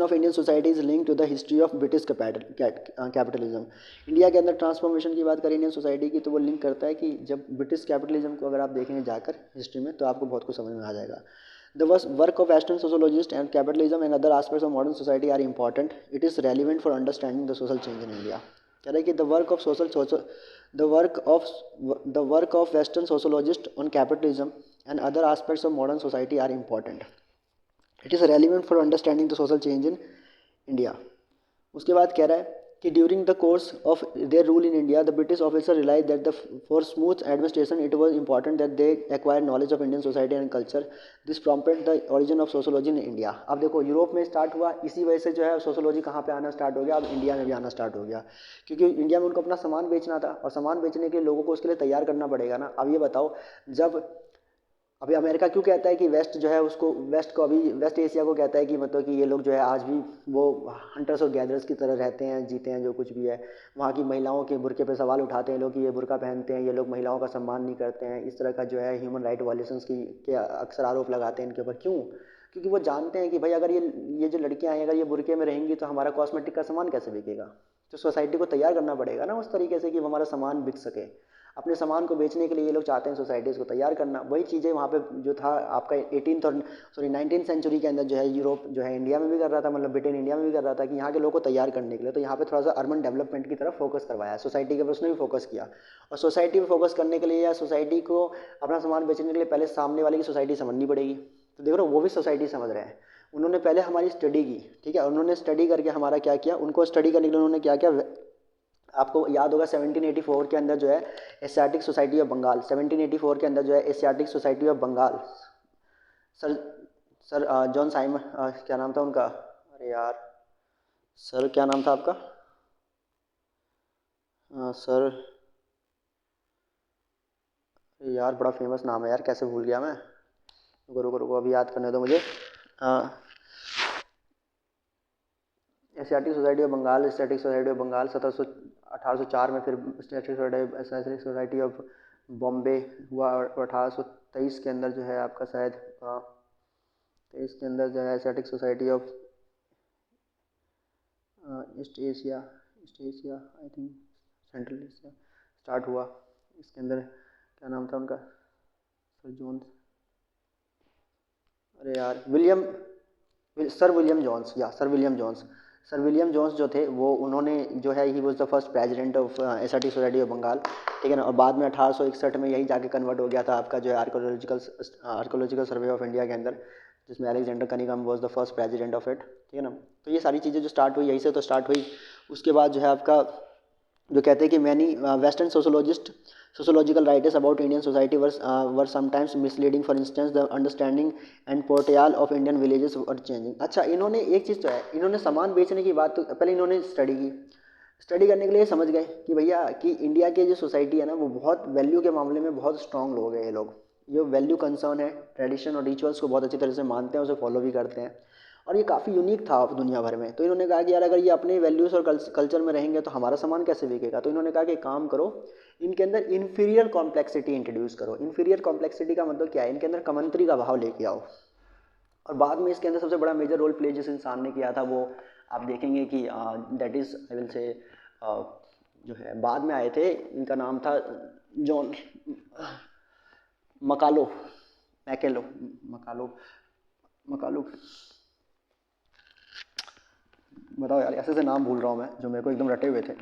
of Indian society is link to the history of British capitalism. India के अंदर ट्रांसफॉर्मेशन की बात करें इंडियन सोसाइटी की, तो वो लिंक करता है कि जब ब्रिटिश कैपिटलिज्म को अगर आप देखेंगे जाकर हिस्ट्री में तो आपको बहुत कुछ समझ में आ जाएगा। The work of Western sociologists and capitalism and other aspects of modern society are important. It is relevant for understanding the social change in India. कह रहे हैं कि the work of Western sociologists on capitalism and other aspects of modern society are important. It is relevant for understanding the social change in India. उसके बाद कह रहा है कि during the course of their rule in India, the British officer realized that for smooth administration, it was important that they acquire knowledge of Indian society and culture. This prompted the origin of sociology in India. अब देखो यूरोप में स्टार्ट हुआ, इसी वजह से जो है सोशोलॉजी कहाँ पे आना स्टार्ट हो गया, अब इंडिया में भी आना स्टार्ट हो गया, क्योंकि इंडिया में उनको अपना सामान बेचना था, और सामान बेचने के लिए लोगों को उसके लिए तैयार करना पड़ेगा ना। अब ये बताओ, जब अभी अमेरिका क्यों कहता है कि वेस्ट जो है उसको, वेस्ट को, अभी वेस्ट एशिया को कहता है कि मतलब कि ये लोग जो है आज भी वो हंटर्स और गैदरर्स की तरह रहते हैं, जीते हैं, जो कुछ भी है। वहाँ की महिलाओं के बुरके पे सवाल उठाते हैं लोग कि ये बुरका पहनते हैं, ये लोग महिलाओं का सम्मान नहीं करते हैं, इस तरह का जो है ह्यूमन राइट वायलेशंस की के अक्सर आरोप लगाते हैं इनके ऊपर। क्यों? क्योंकि वो जानते हैं कि भाई अगर ये जो लड़कियाँ हैं अगर ये बुरके में रहेंगी तो हमारा कॉस्मेटिक का सामान कैसे बिकेगा। तो सोसाइटी को तैयार करना पड़ेगा ना उस तरीके से कि हमारा सामान बिक सके। अपने सामान को बेचने के लिए ये लोग चाहते हैं सोसाइटीज़ को तैयार करना। वही चीज़ें वहाँ पे जो था आपका 19th सेंचुरी के अंदर जो है यूरोप जो है इंडिया में भी कर रहा था, मतलब ब्रिटेन इंडिया में भी कर रहा था कि यहाँ के लोगों को तैयार करने के लिए। तो यहाँ पे थोड़ा सा अर्बन डेवलपमेंट की तरफ फोकस करवाया, सोसाइटी के ऊपर उसने भी फोकस किया। और सोसाइटी पे फोकस करने के लिए या सोसाइटी को अपना सामान बेचने के लिए पहले सामने वाले की सोसाइटी समझनी पड़ेगी। तो देख रहे हो वो भी सोसाइटी समझ रहे हैं। उन्होंने पहले हमारी स्टडी की, ठीक है, उन्होंने स्टडी करके हमारा क्या किया, उनको स्टडी करने के लिए उन्होंने क्या किया, आपको याद होगा 1784 के अंदर जो है एशियाटिक सोसाइटी ऑफ बंगाल, 1784 के अंदर जो है Asiatic society of Bengal, sir sir John Simon, क्या नाम था उनका, अरे यार सर क्या नाम था आपका, सर यार बड़ा फेमस नाम है यार, कैसे भूल गया मैं, रुको रुको रुको अभी याद करने दो मुझे। Asiatic society of Bengal, Asiatic society of Bengal 1804 में, फिर एशियाटिक सोसाइटी ऑफ बॉम्बे हुआ, और 1823 के अंदर जो है आपका शायद 23 के अंदर जो है Asiatic society of east Asia I think central Asia start हुआ। इसके अंदर क्या नाम था उनका, सर जोन्स, अरे यार सर विलियम जॉन्स जो थे वो, उन्होंने जो है he was the first president of Asiatic society of Bengal, ठीक है ना। और बाद में 1861 में यही जाके कन्वर्ट हो गया था आपका जो है आर्कोलॉजिकल सर्वे ऑफ इंडिया के अंदर, जिसमें Alexander Cunningham was the first president of it, ठीक है ना। तो ये सारी चीज़ें जो स्टार्ट हुई यहीं से तो स्टार्ट हुई। उसके बाद जो है आपका जो कहते हैं कि many western sociological writers about Indian society were sometimes misleading. For instance, the understanding and portrayal of Indian villages were changing. अच्छा, इन्होंने एक चीज़ तो है, इन्होंने सामान बेचने की बात तो पहले इन्होंने स्टडी की, स्टडी करने के लिए समझ गए कि भैया कि इंडिया के जो सोसाइटी है ना वो बहुत वैल्यू के मामले में बहुत स्ट्रांग लोग हैं ये लोग, ये वैल्यू कंसर्न है, ट्रेडिशन और रिचुअल्स को बहुत अच्छी तरह से मानते हैं, उसे फॉलो भी करते हैं, और ये काफ़ी यूनिक था दुनिया भर में। तो इन्होंने कहा कि यार अगर ये अपने वैल्यूज़ और कल्चर में रहेंगे तो हमारा सामान कैसे बिकेगा। तो इन्होंने कहा कि काम करो, इनके अंदर इन्फीरियर कॉम्प्लेक्सिटी इंट्रोड्यूस करो। इन्फीरियर कॉम्प्लेक्सिटी का मतलब क्या है, इनके अंदर कमंतरी का भाव लेके आओ। और बाद में इसके अंदर सबसे बड़ा मेजर रोल प्ले जिस इंसान ने किया था, वो आप देखेंगे कि that is I will say जो है बाद में आए थे, इनका नाम था जॉन मकालो मैकेलो मकालो मकालो। बताओ यार, ऐसे से नाम भूल रहा हूँ मैं जो मेरे को एकदम रटे हुए थे।